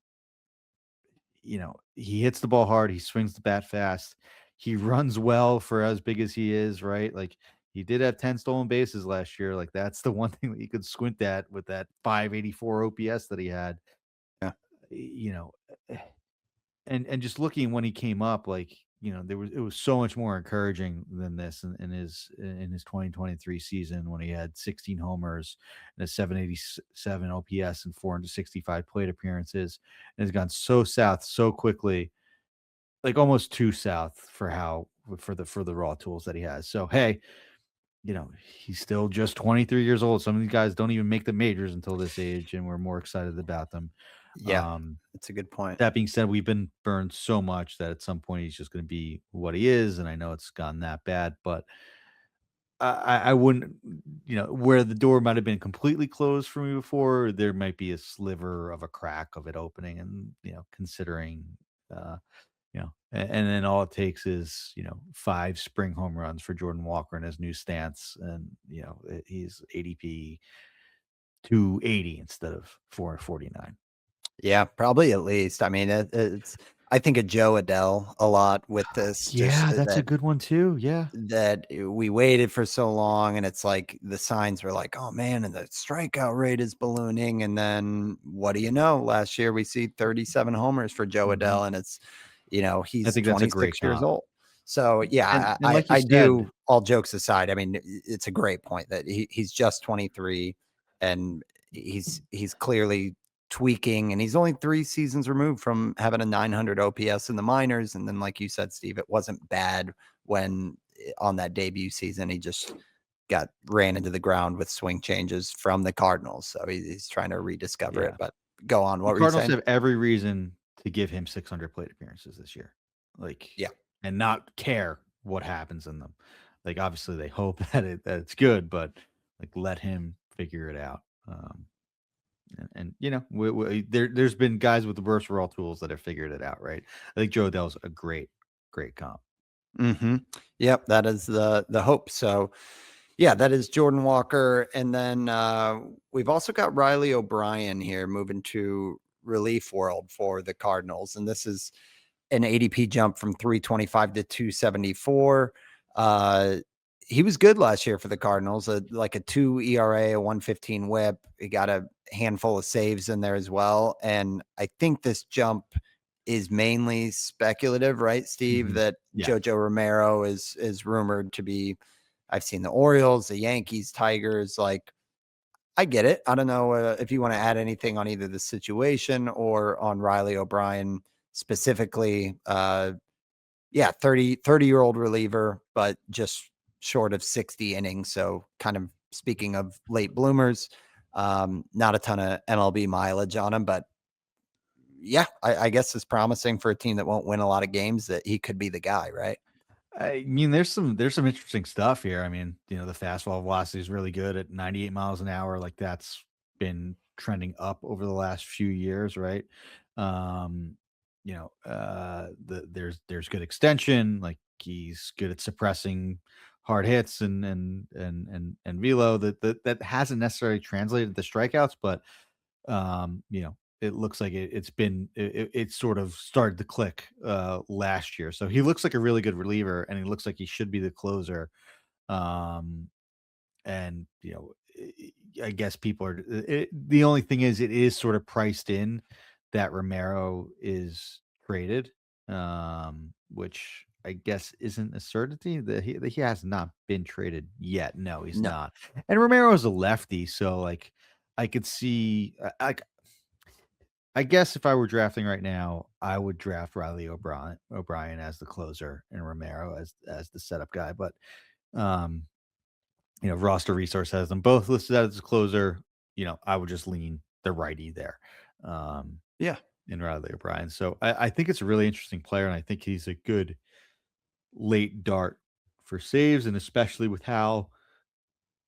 he hits the ball hard, he swings the bat fast, he runs well for as big as he is, right? Like he did have 10 stolen bases last year. Like that's the one thing that you could squint at with that 584 OPS that he had. Yeah. You know, and just looking when he came up, like it was so much more encouraging than this in his 2023 season when he had 16 homers and a 787 OPS and 465 plate appearances, and has gone so south so quickly, like almost too south for the raw tools that he has. So hey, he's still just 23 years old. Some of these guys don't even make the majors until this age, and we're more excited about them. Yeah, Um, that's a good point. that being said, we've been burned so much that at some point he's just going to be what he is, and I know it's gone that bad, but I wouldn't, where the door might have been completely closed for me before, there might be a sliver of a crack of it opening, and considering, and then all it takes is 5 spring home runs for Jordan Walker in his new stance, and he's ADP 280 instead of 449. Yeah, probably at least. I mean, it's I think of Joe Adele a lot with this, just Yeah, that's a that good one too. Yeah. we waited for so long, and it's like the signs were like, oh man, and the strikeout rate is ballooning. And then what do you know? Last year we see 37 homers for Joe Mhm. Adele, and it's I he's think that's a great 26 years comp. old. So yeah, And like you I said, do. All jokes aside, I mean, it's a great point that he's just 23, and he's clearly tweaking, and he's only 3 seasons removed from having a 900 OPS in the minors. And then, like you said, Steve, it wasn't bad when on that debut season he just got ran into the ground with swing changes from the Cardinals. So he's trying to rediscover it. yeah, But go on. the What were you Cardinals saying? have every reason to give him 600 plate appearances this year, like, Yeah. and not care what happens in them. Like, obviously, they hope that it's good, but like, let him figure it out. And there's been guys with the worst raw tools that have figured it out, right? I think Joe Dell's a great comp. Mm-hmm. Yep, that is the hope. So yeah, that is Jordan Walker. And then we've also got Riley O'Brien here moving to relief world for the Cardinals. And this is an ADP jump from 325 to 274. Uh, he was good last year for the Cardinals, like a 2 ERA, a 115 whip. He got a handful of saves in there as well. And I think this jump is mainly speculative, right, Steve? Mhm. That Yeah. Jojo Romero is rumored to be. I've seen the Orioles, the Yankees, Tigers. Like, I get it. I don't know if you want to add anything on either the situation or on Riley O'Brien specifically. Yeah, 30-year-old reliever, but just short of 60 innings. So kind of speaking of late bloomers, not a ton of MLB mileage on him, but yeah, I guess it's promising for a team that won't win a lot of games that he could be the guy, right? I mean, there's some interesting stuff here. I mean, the fastball velocity is really good at 98 miles an hour. Like, that's been trending up over the last few years, right? There's good extension. Like, he's good at suppressing hard hits and velo that hasn't necessarily translated to strikeouts, but it looks like it sort of started to click last year. So he looks like a really good reliever, and he looks like he should be the closer. Um, and I guess people are the only thing is it is sort of priced in that Romero is traded, which I guess isn't a certainty that he has not been traded yet. No, he's No, not. And Romero is a lefty, so like I could see I guess if I were drafting right now, I would draft Riley O'Brien as the closer and Romero as the setup guy. But um, roster resource has them both listed as a closer. I would just lean the righty there. Um, yeah, in Riley O'Brien. So I think it's a really interesting player, and I think he's a good late dart for saves, and especially with how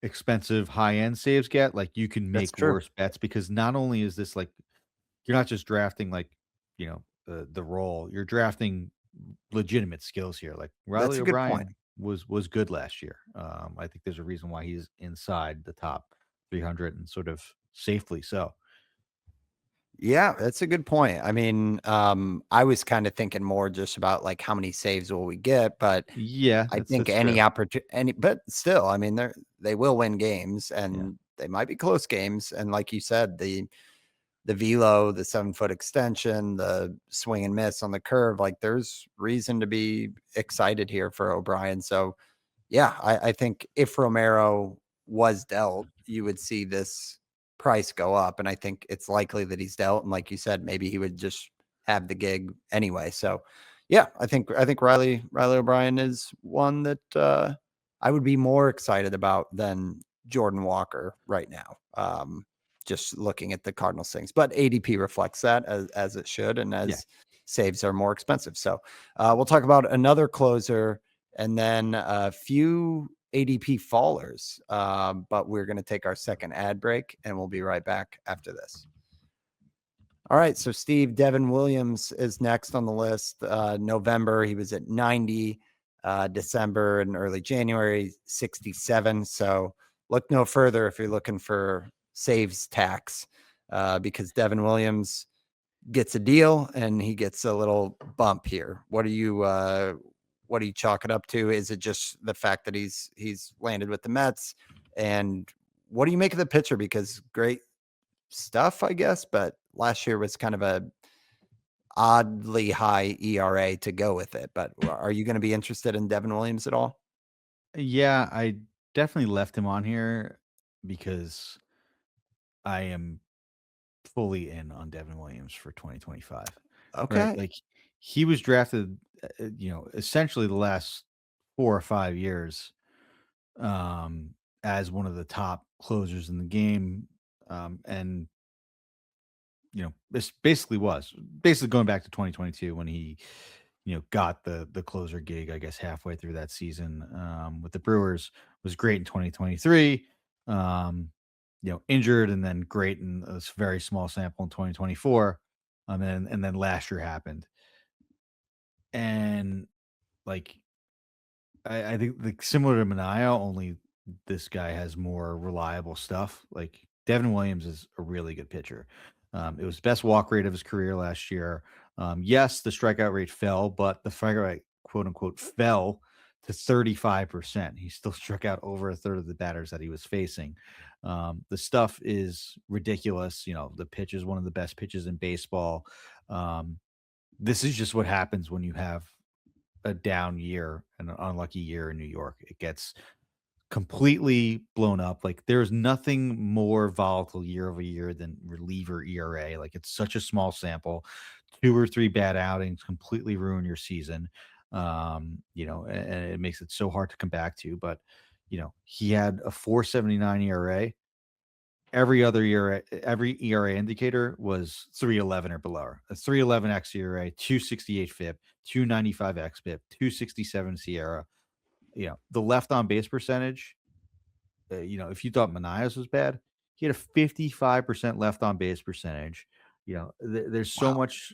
expensive high end saves get, like you can that's make true. worse bets because not only is this like you're not just drafting like, the role, you're drafting legitimate skills here. Like That's Riley a good point. O'Brien was good last year. I think there's a reason why he's inside the top 300 and sort of safely so. Yeah, that's a good point. I mean, I was kind of thinking more just about like how many saves will we get, but Yeah, I that's think that's any true. opportunity, but still, I mean, they will win games, Yeah. and they might be close games. And like you said, the velo, the 7-foot extension, the swing and miss on the curve. Like there's reason to be excited here for O'Brien. So yeah, I think if Romero was dealt, you would see this price go up. And I think it's likely that he's dealt. And like you said, maybe he would just have the gig anyway. So yeah, I think Riley O'Brien is one that I would be more excited about than Jordan Walker right now. Just looking at the Cardinals things, but ADP reflects that as it should, and Yeah. as saves are more expensive. So we'll talk about another closer and then a few ADP fallers. But we're going to take our second ad break, and we'll be right back after this. All right, so Steve, Devin Williams is next on the list. November, he was at 90. December and early January, 67. So look no further if you're looking for saves tax, because Devin Williams gets a deal and he gets a little bump here. What do you chalk it up to? Is it just the fact that he's landed with the Mets? And what do you make of the pitcher? Because great stuff, I guess, but last year was kind of a oddly high ERA to go with it. But are you going to be interested in Devin Williams at all? Yeah, I definitely left him on here because I am fully in on Devin Williams for 2025. Right? Okay. Like he was drafted, essentially the last 4 or 5 years, um, as one of the top closers in the game, and this basically going back to 2022 when he, got the closer gig, I guess halfway through that season, with the Brewers, was great in 2023. Injured and then great in a very small sample in 2024. And then last year happened. And like I think similar to Manaea, only this guy has more reliable stuff. Like Devin Williams is a really good pitcher. It was best walk rate of his career last year. Yes, the strikeout rate fell, but the strikeout rate, quote unquote, fell to 35%. He still struck out over a third of the batters that he was facing. The stuff is ridiculous. The pitch is one of the best pitches in baseball. This is just what happens when you have a down year, an unlucky year in New York. It gets completely blown up. Like there's nothing more volatile year over year than reliever ERA. Like it's such a small sample. 2 or 3 bad outings completely ruin your season. And it makes it so hard to come back to. But he had a 4.79 ERA. Every ERA indicator was 3.11 or below. A 3.11 xERA, 2.68 FIP, 2.95 xBIP, 2.67 Sierra. The left on base percentage. If you thought Manaea's was bad, he had a 55% left on base percentage. There's so Wow. much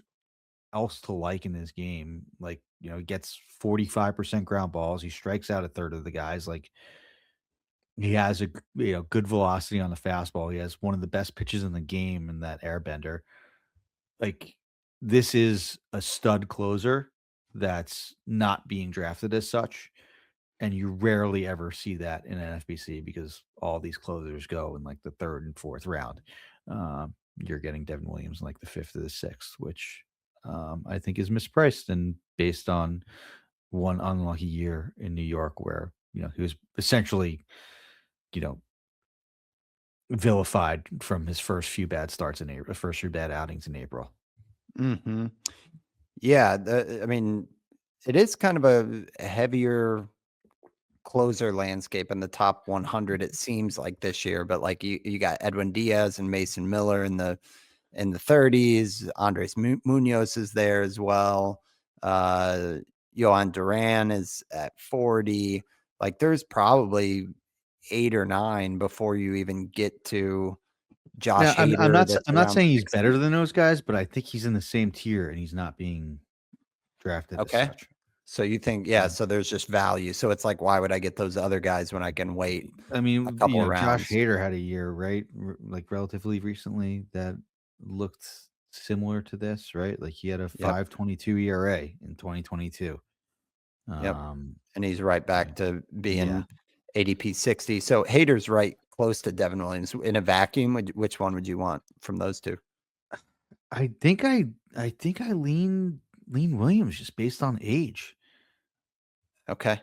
else to like in this game. Like he gets 45% ground balls. He strikes out a third of the guys. Like he has a good velocity on the fastball. He has one of the best pitches in the game in that airbender. Like this is a stud closer that's not being drafted as such, and you rarely ever see that in NFBC because all these closers go in like the 3rd and 4th round. You're getting Devin Williams in like the 5th or the 6th, which I think is mispriced and based on one unlucky year in New York where he was essentially you know, vilified from his first few bad starts in April, first few bad outings in April. Mm-hmm. Yeah. I mean, it is kind of a heavier closer landscape in the top 100. It seems like this year, but like you got Edwin Diaz and Mason Miller in the 30s. Andres Munoz is there as well. Johan Duran is at 40. Like there's probably 8 or 9 before you even get to Now, Josh I'm Hader. not That's I'm not around saying he's 60. better than those guys, but I think he's in the same tier and he's not being drafted as Okay. such. So you think, yeah, so there's just value. So it's like, why would I get those other guys when I can wait I a mean, couple of Josh rounds? Hader had a year, right? Like relatively recently that looked similar to this, right? Like he had a Yep. 5.22 ERA in 2022. Yep. Um, And he's right yeah. back to Yeah. being ADP 60. So Hader's right close to Devin Williams in a vacuum. Which one would you want from those two? I think I lean Williams just based on age. Okay.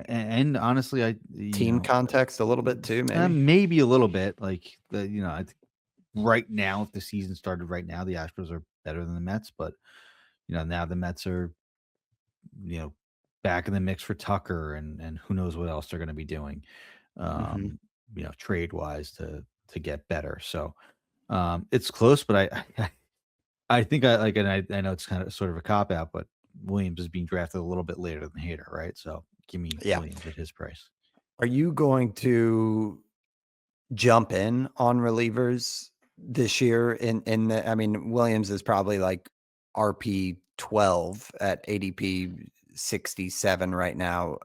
And honestly, Team context a little bit too, maybe. maybe a little bit like I think right now, if the season started right now, the Astros are better than the Mets, but now the Mets are you know back in the mix for Tucker, and who knows what else they're going to be doing, Mhm. um, trade wise to get better. So it's close, but I think I like, and I know it's kind of sort of a cop out, but Williams is being drafted a little bit later than Hader, right? So give me Yeah. Williams at his price. Are you going to jump in on relievers this year in the I mean, Williams is probably like RP 12 at ADP 67 right now.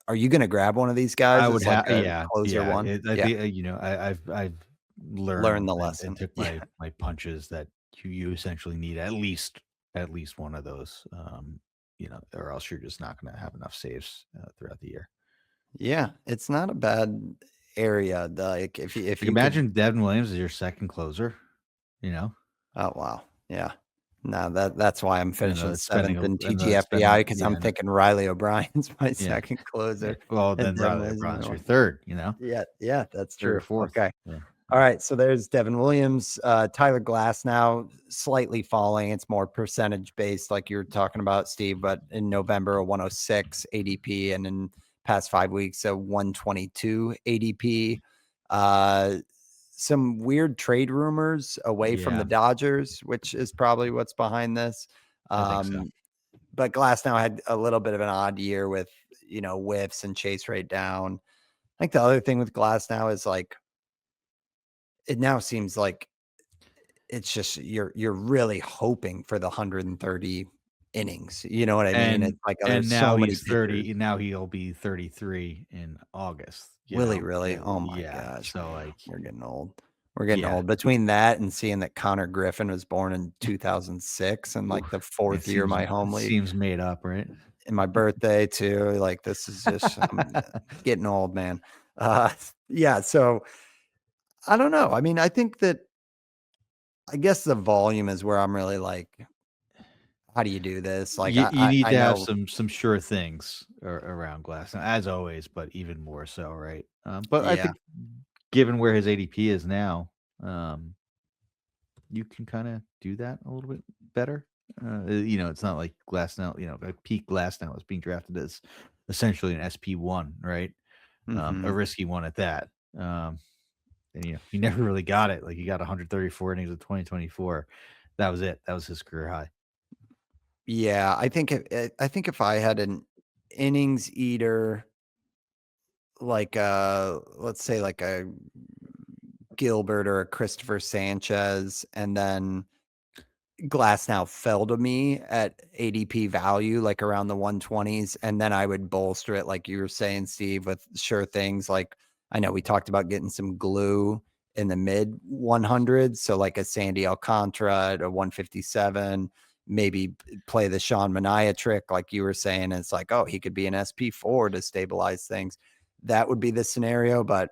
Are you gonna grab one of these I guys would as like have, a yeah, closer yeah. one? I Yeah, think I've learn learned the and lesson. took Yeah. my punches that you essentially need at least one of those, or else you're just not going to have enough saves throughout the year. Yeah, it's not a bad area, like, if Like you could. imagine Devin Williams as your second closer, you know, Oh, wow. Yeah. No, that's why I'm finishing it's spending 7th in spending, TGFBI because I'm yeah, thinking Riley O'Brien's my yeah. second closer, Well, and then Devin Riley Williams is my LeBron's your one. third, Yeah, yeah, that's third or true. fourth. Okay. Yeah. All right, so there's Devin Williams, Tyler Glasnow slightly falling. It's more percentage based, like you were talking about, Steve. But in November, a 106 ADP, and in past 5 weeks, a 122 ADP. Uh, some weird trade rumors away from the Yeah, Dodgers, which is probably what's behind this. I think so. But Glasnow had a little bit of an odd year with whiffs and chase rate down. I think the other thing with Glasnow is like it now seems like it's just you're really hoping for the 130 innings. You know what I mean? And It's like, oh, there's so now many he's pitchers. 30, now he'll be 33 in August, Will he really? Oh my Yeah, gosh. so, like, We're getting old. We're getting yeah. old. Between that and seeing that Konnor Griffin was born in 2006 and like Oof. the It fourth year of my home league seems made up, right? and my birthday too. Like this is just getting old, man. Uh yeah, so I don't know. I mean, I think that I guess the volume is where I'm really like, how do you do this? Like You need I to have know. some sure things around Glass, as always, but even more so, right? But I Yeah. think given where his ADP is now, um, you can kinda do that a little bit better. It's not like Glass now, like peak Glass now is being drafted as essentially an SP1, right? A Mhm. risky one at that. And he never really got it. Like he got 134 innings in 2024. That was it. That was his career high. Yeah, I think if I had an innings eater like let's say like a Gilbert or a Christopher Sanchez, and then Glass now fell to me at ADP value, like around the 120s. And then I would bolster it, like you were saying, Steve, with sure things. Like I know we talked about getting some glue in the mid 100s. So like a Sandy Alcantara at a 157, maybe play the Sean Manaea trick, like you were saying. It's like, oh, he could be an SP4 to stabilize things. That would be the scenario. But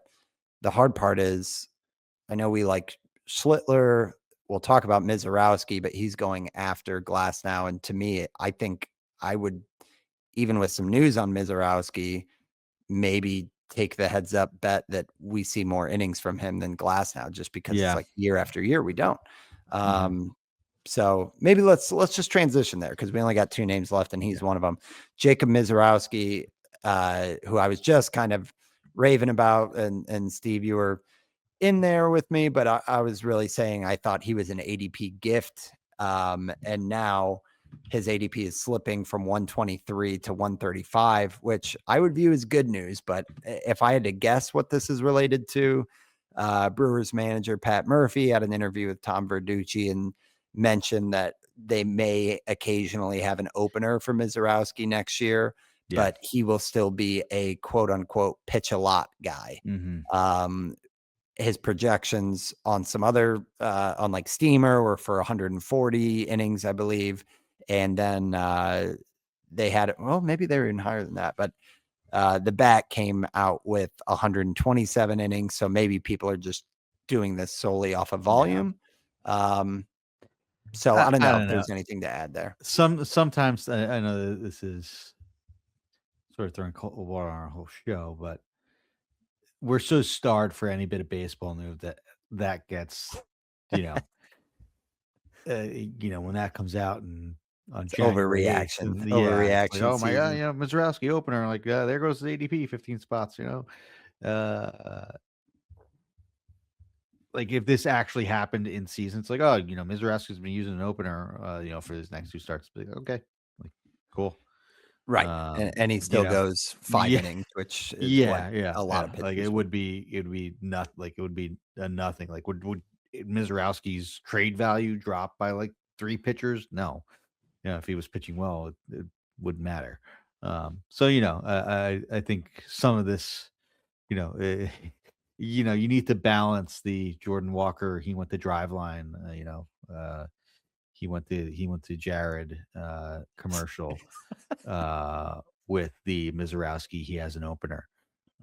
the hard part is I know we like Schlittler. We'll talk about Misiorowski, but he's going after Glass now. And to me, I think I would, even with some news on Misiorowski, maybe take the heads up bet that we see more innings from him than Glass now, just because it's Yeah. like year after year we don't. Mhm. Um, so maybe let's just transition there because we only got two names left, and he's Yeah. one of them. Jacob Misiorowski, who I was just kind of raving about, and Steve, you were in there with me, but I was really saying I thought he was an ADP gift. And now his ADP is slipping from 123 to 135, which I would view as good news. But if I had to guess what this is related to, Brewers manager Pat Murphy had an interview with Tom Verducci and mentioned that they may occasionally have an opener for Misiorowski next year, Yeah. but he will still be a quote unquote pitch a lot guy. Mhm. Um, his projections on some other on like Steamer were for 140 innings, I believe. And then they had well, maybe they were even higher than that, but the bat came out with 127 innings. So maybe people are just doing this solely off of Yeah. volume. Um, So I don't I know if don't know. there's anything to add there. Sometimes I know that this is sort of throwing cold water on our whole show, but we're so starved for any bit of baseball news that gets, you know, when that comes out and on It's January 8th, overreaction, yeah, it's like, overreaction oh my god, season. Misiorowski opener, like there goes the ADP 15 spots, uh, like if this actually happened in season, it's like, oh, Misiorowski's been using an opener, for his next two starts. Like, okay, like cool, Right, um, and he you still know, goes 5 yeah. innings, which is what Yeah, yeah, a lot yeah. of Like pitchers would. it would be not like it would be a nothing. Like would Mizorowski's trade value drop by like three pitchers? No. If he was pitching well, it wouldn't matter. So I think some of this, you need to balance the Jordan Walker. He went to drive line. He went to Jared commercial with the Mizorowski. He has an opener.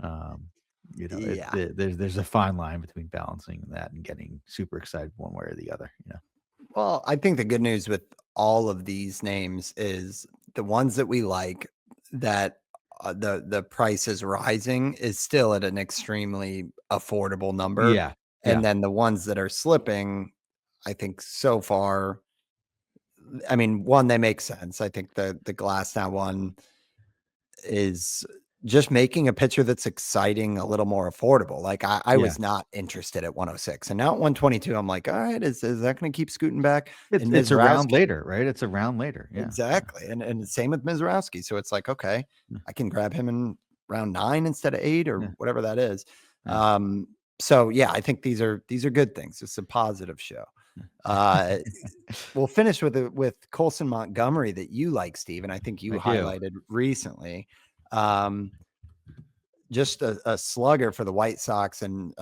Um, Yeah. there's a fine line between balancing that and getting super excited one way or the other. Well, I think the good news with all of these names is the ones that we like that the price is rising is still at an extremely affordable number. Yeah, And yeah, then the ones that are slipping, I think so far, I mean, one, they make sense. I think the Glasnow one is just making a pitcher that's exciting a little more affordable. Like I yeah. was not interested at 106, and now at 122, I'm like, all right, is that going to keep scooting back? It's And it's a round Mizorowski, later, right? It's a round later. Yeah, exactly, and same with Mizorowski. So it's like, okay, yeah, I can grab him in round 9 instead of 8 or yeah, whatever that is. yeah. Um, so yeah, I think these are good things. It's a positive show. Uh, we'll finish with Colson Montgomery that you like, Steve, and I think you I do. highlighted recently. Um, just a slugger for the White Sox and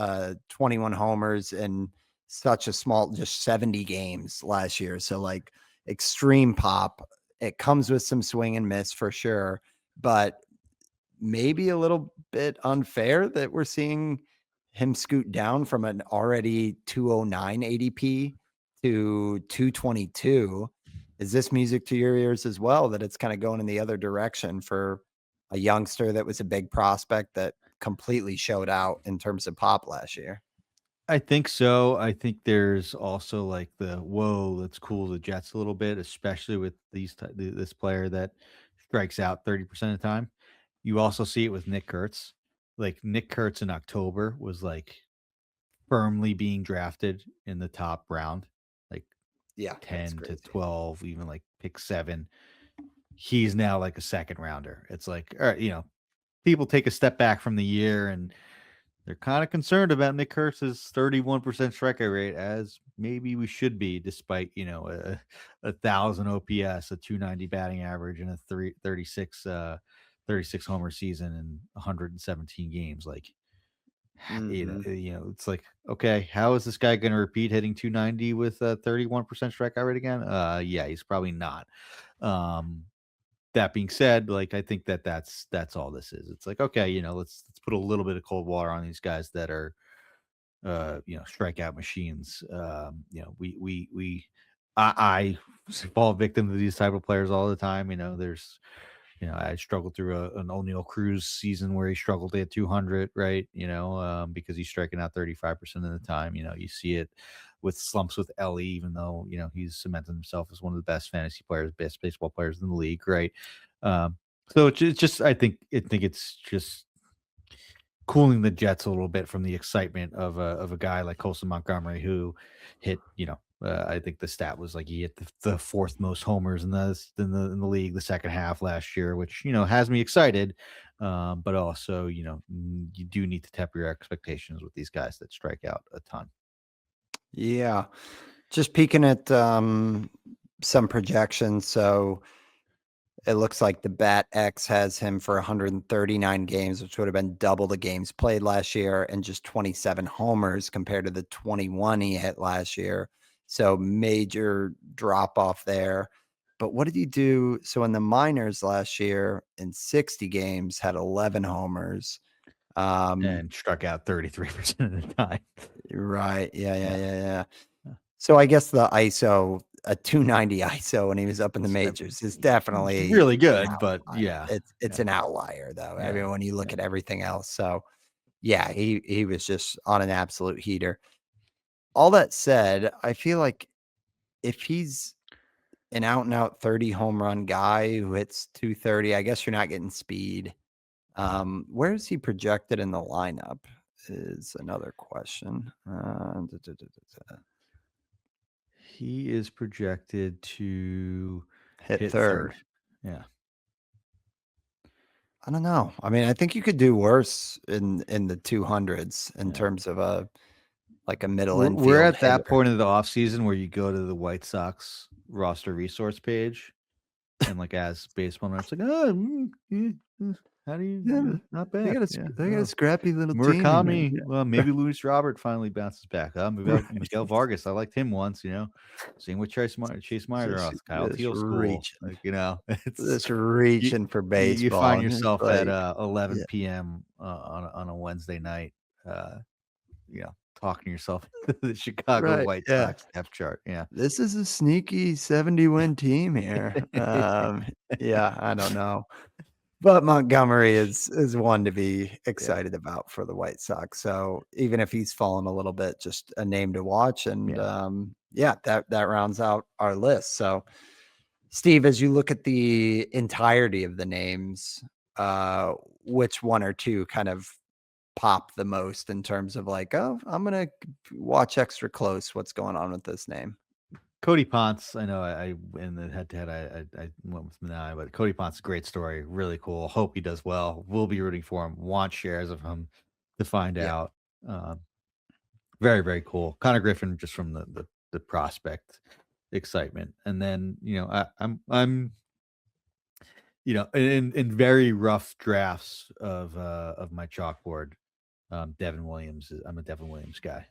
21 homers in such a small, just 70 games last year. So like extreme pop. It comes with some swing and miss for sure, but maybe a little bit unfair that we're seeing him scoot down from an already 209 ADP to 222. Is this music to your ears as well, that it's kind of going in the other direction for a youngster that was a big prospect that completely showed out in terms of pop last year? I think so. I think there's also like the whoa, let's cool the Jets a little bit, especially with this player that strikes out 30% of the time. You also see it with Nick Kurtz. Like Nick Kurtz in October was like firmly being drafted in the top round, like Yeah, that's 10 to crazy. 12, even like pick 7. He's now like a second rounder. It's like, all right, people take a step back from the year and they're kind of concerned about Nick Kurtz's 31% strikeout rate, as maybe we should be, despite, a 1,000 OPS, a 290 batting average, and a 36 homer season in 117 games. Like, Mhm. it's like, okay, how is this guy going to repeat hitting 290 with a 31% strikeout rate again? Yeah, he's probably not. Um, that being said, like I think that's all this is. It's like, okay, let's put a little bit of cold water on these guys that are strikeout machines. I fall victim to these type of players all the time. There's I struggled through an O'Neal Cruz season where he struggled at 200, right? Because he's striking out 35% of the time. You see it with slumps with Ellie, even though, he's cemented himself as one of the best fantasy players, best baseball players in the league, right? So it's just, I think it's just cooling the jets a little bit from the excitement of a guy like Colson Montgomery who hit, I think the stat was like he hit the fourth most homers in the league the second half last year, which has me excited. But also, you do need to temper your expectations with these guys that strike out a ton. Yeah. Just peeking at some projections. So it looks like the Bat X has him for 139 games, which would have been double the games played last year, and just 27 homers compared to the 21 he hit last year. So major drop off there. But what did he do? So in the minors last year, in 60 games, had 11 homers. And struck out 33% of the time. Right. Yeah. Yeah. Yeah. Yeah. Yeah. Yeah. So I guess the ISO a 290 ISO when he was up in the majors is definitely really an good, but outlier. yeah, It's an outlier though. I Yeah, mean, when you look at everything else. So yeah, he was just on an absolute heater. All that said, I feel like if he's an out and out 30 home run guy who hits 230, I guess you're not getting speed. Where is he projected in the lineup is another question. he is projected to Hit hit third. Yeah. I don't know. I mean, I think you could do worse in the 200s in Yeah. terms of a middle We're infield at that hitter. point of the offseason where you go to the White Sox roster resource page and like as baseball it's like, how do you not They bad. got a scrappy little team. Murakami. Well, maybe Luis Robert finally bounces back. Right. Miguel Vargas. I liked him once, Same with Chase Meyer, Kyle Just Teal school. reaching. It's Just you, reaching for you baseball. find and it's yourself like, at 11 yeah, p.m. On a Wednesday night, talking to yourself the Chicago right. White Yeah. Sox depth chart. Yeah. This is a sneaky 70-win team here. Yeah, I don't know. But Montgomery is one to be excited about for the White Sox. So even if he's fallen a little bit, just a name to watch. And that rounds out our list. So Steve, as you look at the entirety of the names, which one or two kind of pop the most in terms of like, oh, I'm gonna watch extra close what's going on with this name? Cody Ponce, I know I in the head-to-head, I went with Manaea, but Cody Ponce, great story, really cool. Hope he does well. We'll be rooting for him. Want shares of him to find Yeah. out. Very, very cool. Konnor Griffin, just from the prospect excitement, and then I'm in very rough drafts of my chalkboard. Devin Williams, I'm a Devin Williams guy.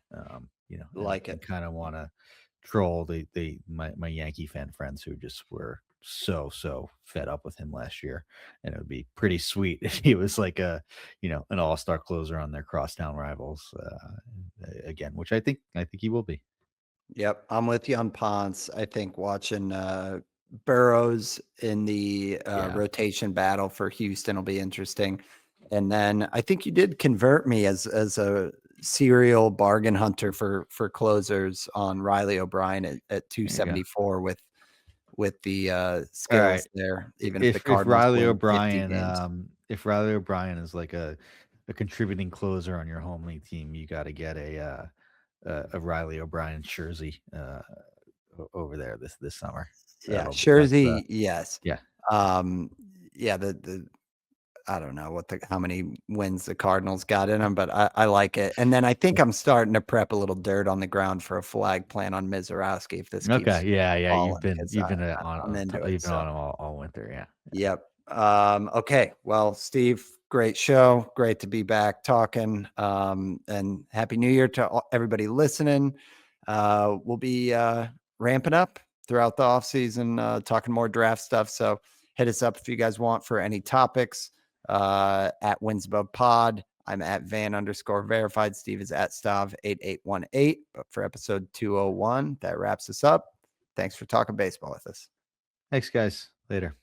Like it. Kind of want to troll my Yankee fan friends who just were so fed up with him last year, and it would be pretty sweet if he was like an all-star closer on their crosstown rivals again, which I think he will be. Yep, I'm with you on Ponce. I think watching Burrows in the rotation battle for Houston will be interesting. And then I think you did convert me as a serial bargain hunter for closers on Riley O'Brien at 274 with the skills there, even if the If Cardinals Riley win 50 O'Brien, games. if Riley O'Brien is like a contributing closer on your home league team, you got to get a Riley O'Brien jersey over there this summer. Yeah, That's Scherzer, yes. yeah. Yeah, the I don't know how many wins the Cardinals got in them, but I like it. And then I think I'm starting to prep a little dirt on the ground for a flag plan on Misiorowski if this keeps Okay, yeah. You've falling, been 'cause I'm on into it. you've been So on him all winter, yeah. yep. Okay. Well, Steve, great show. Great to be back talking. And happy New Year to everybody listening. We'll be ramping up throughout the off season, talking more draft stuff. So hit us up if you guys want for any topics. At Winsabove Pod. I'm at Van_verified. Steve is at Stav8818. But for episode 201, that wraps us up. Thanks for talking baseball with us. Thanks, guys. Later.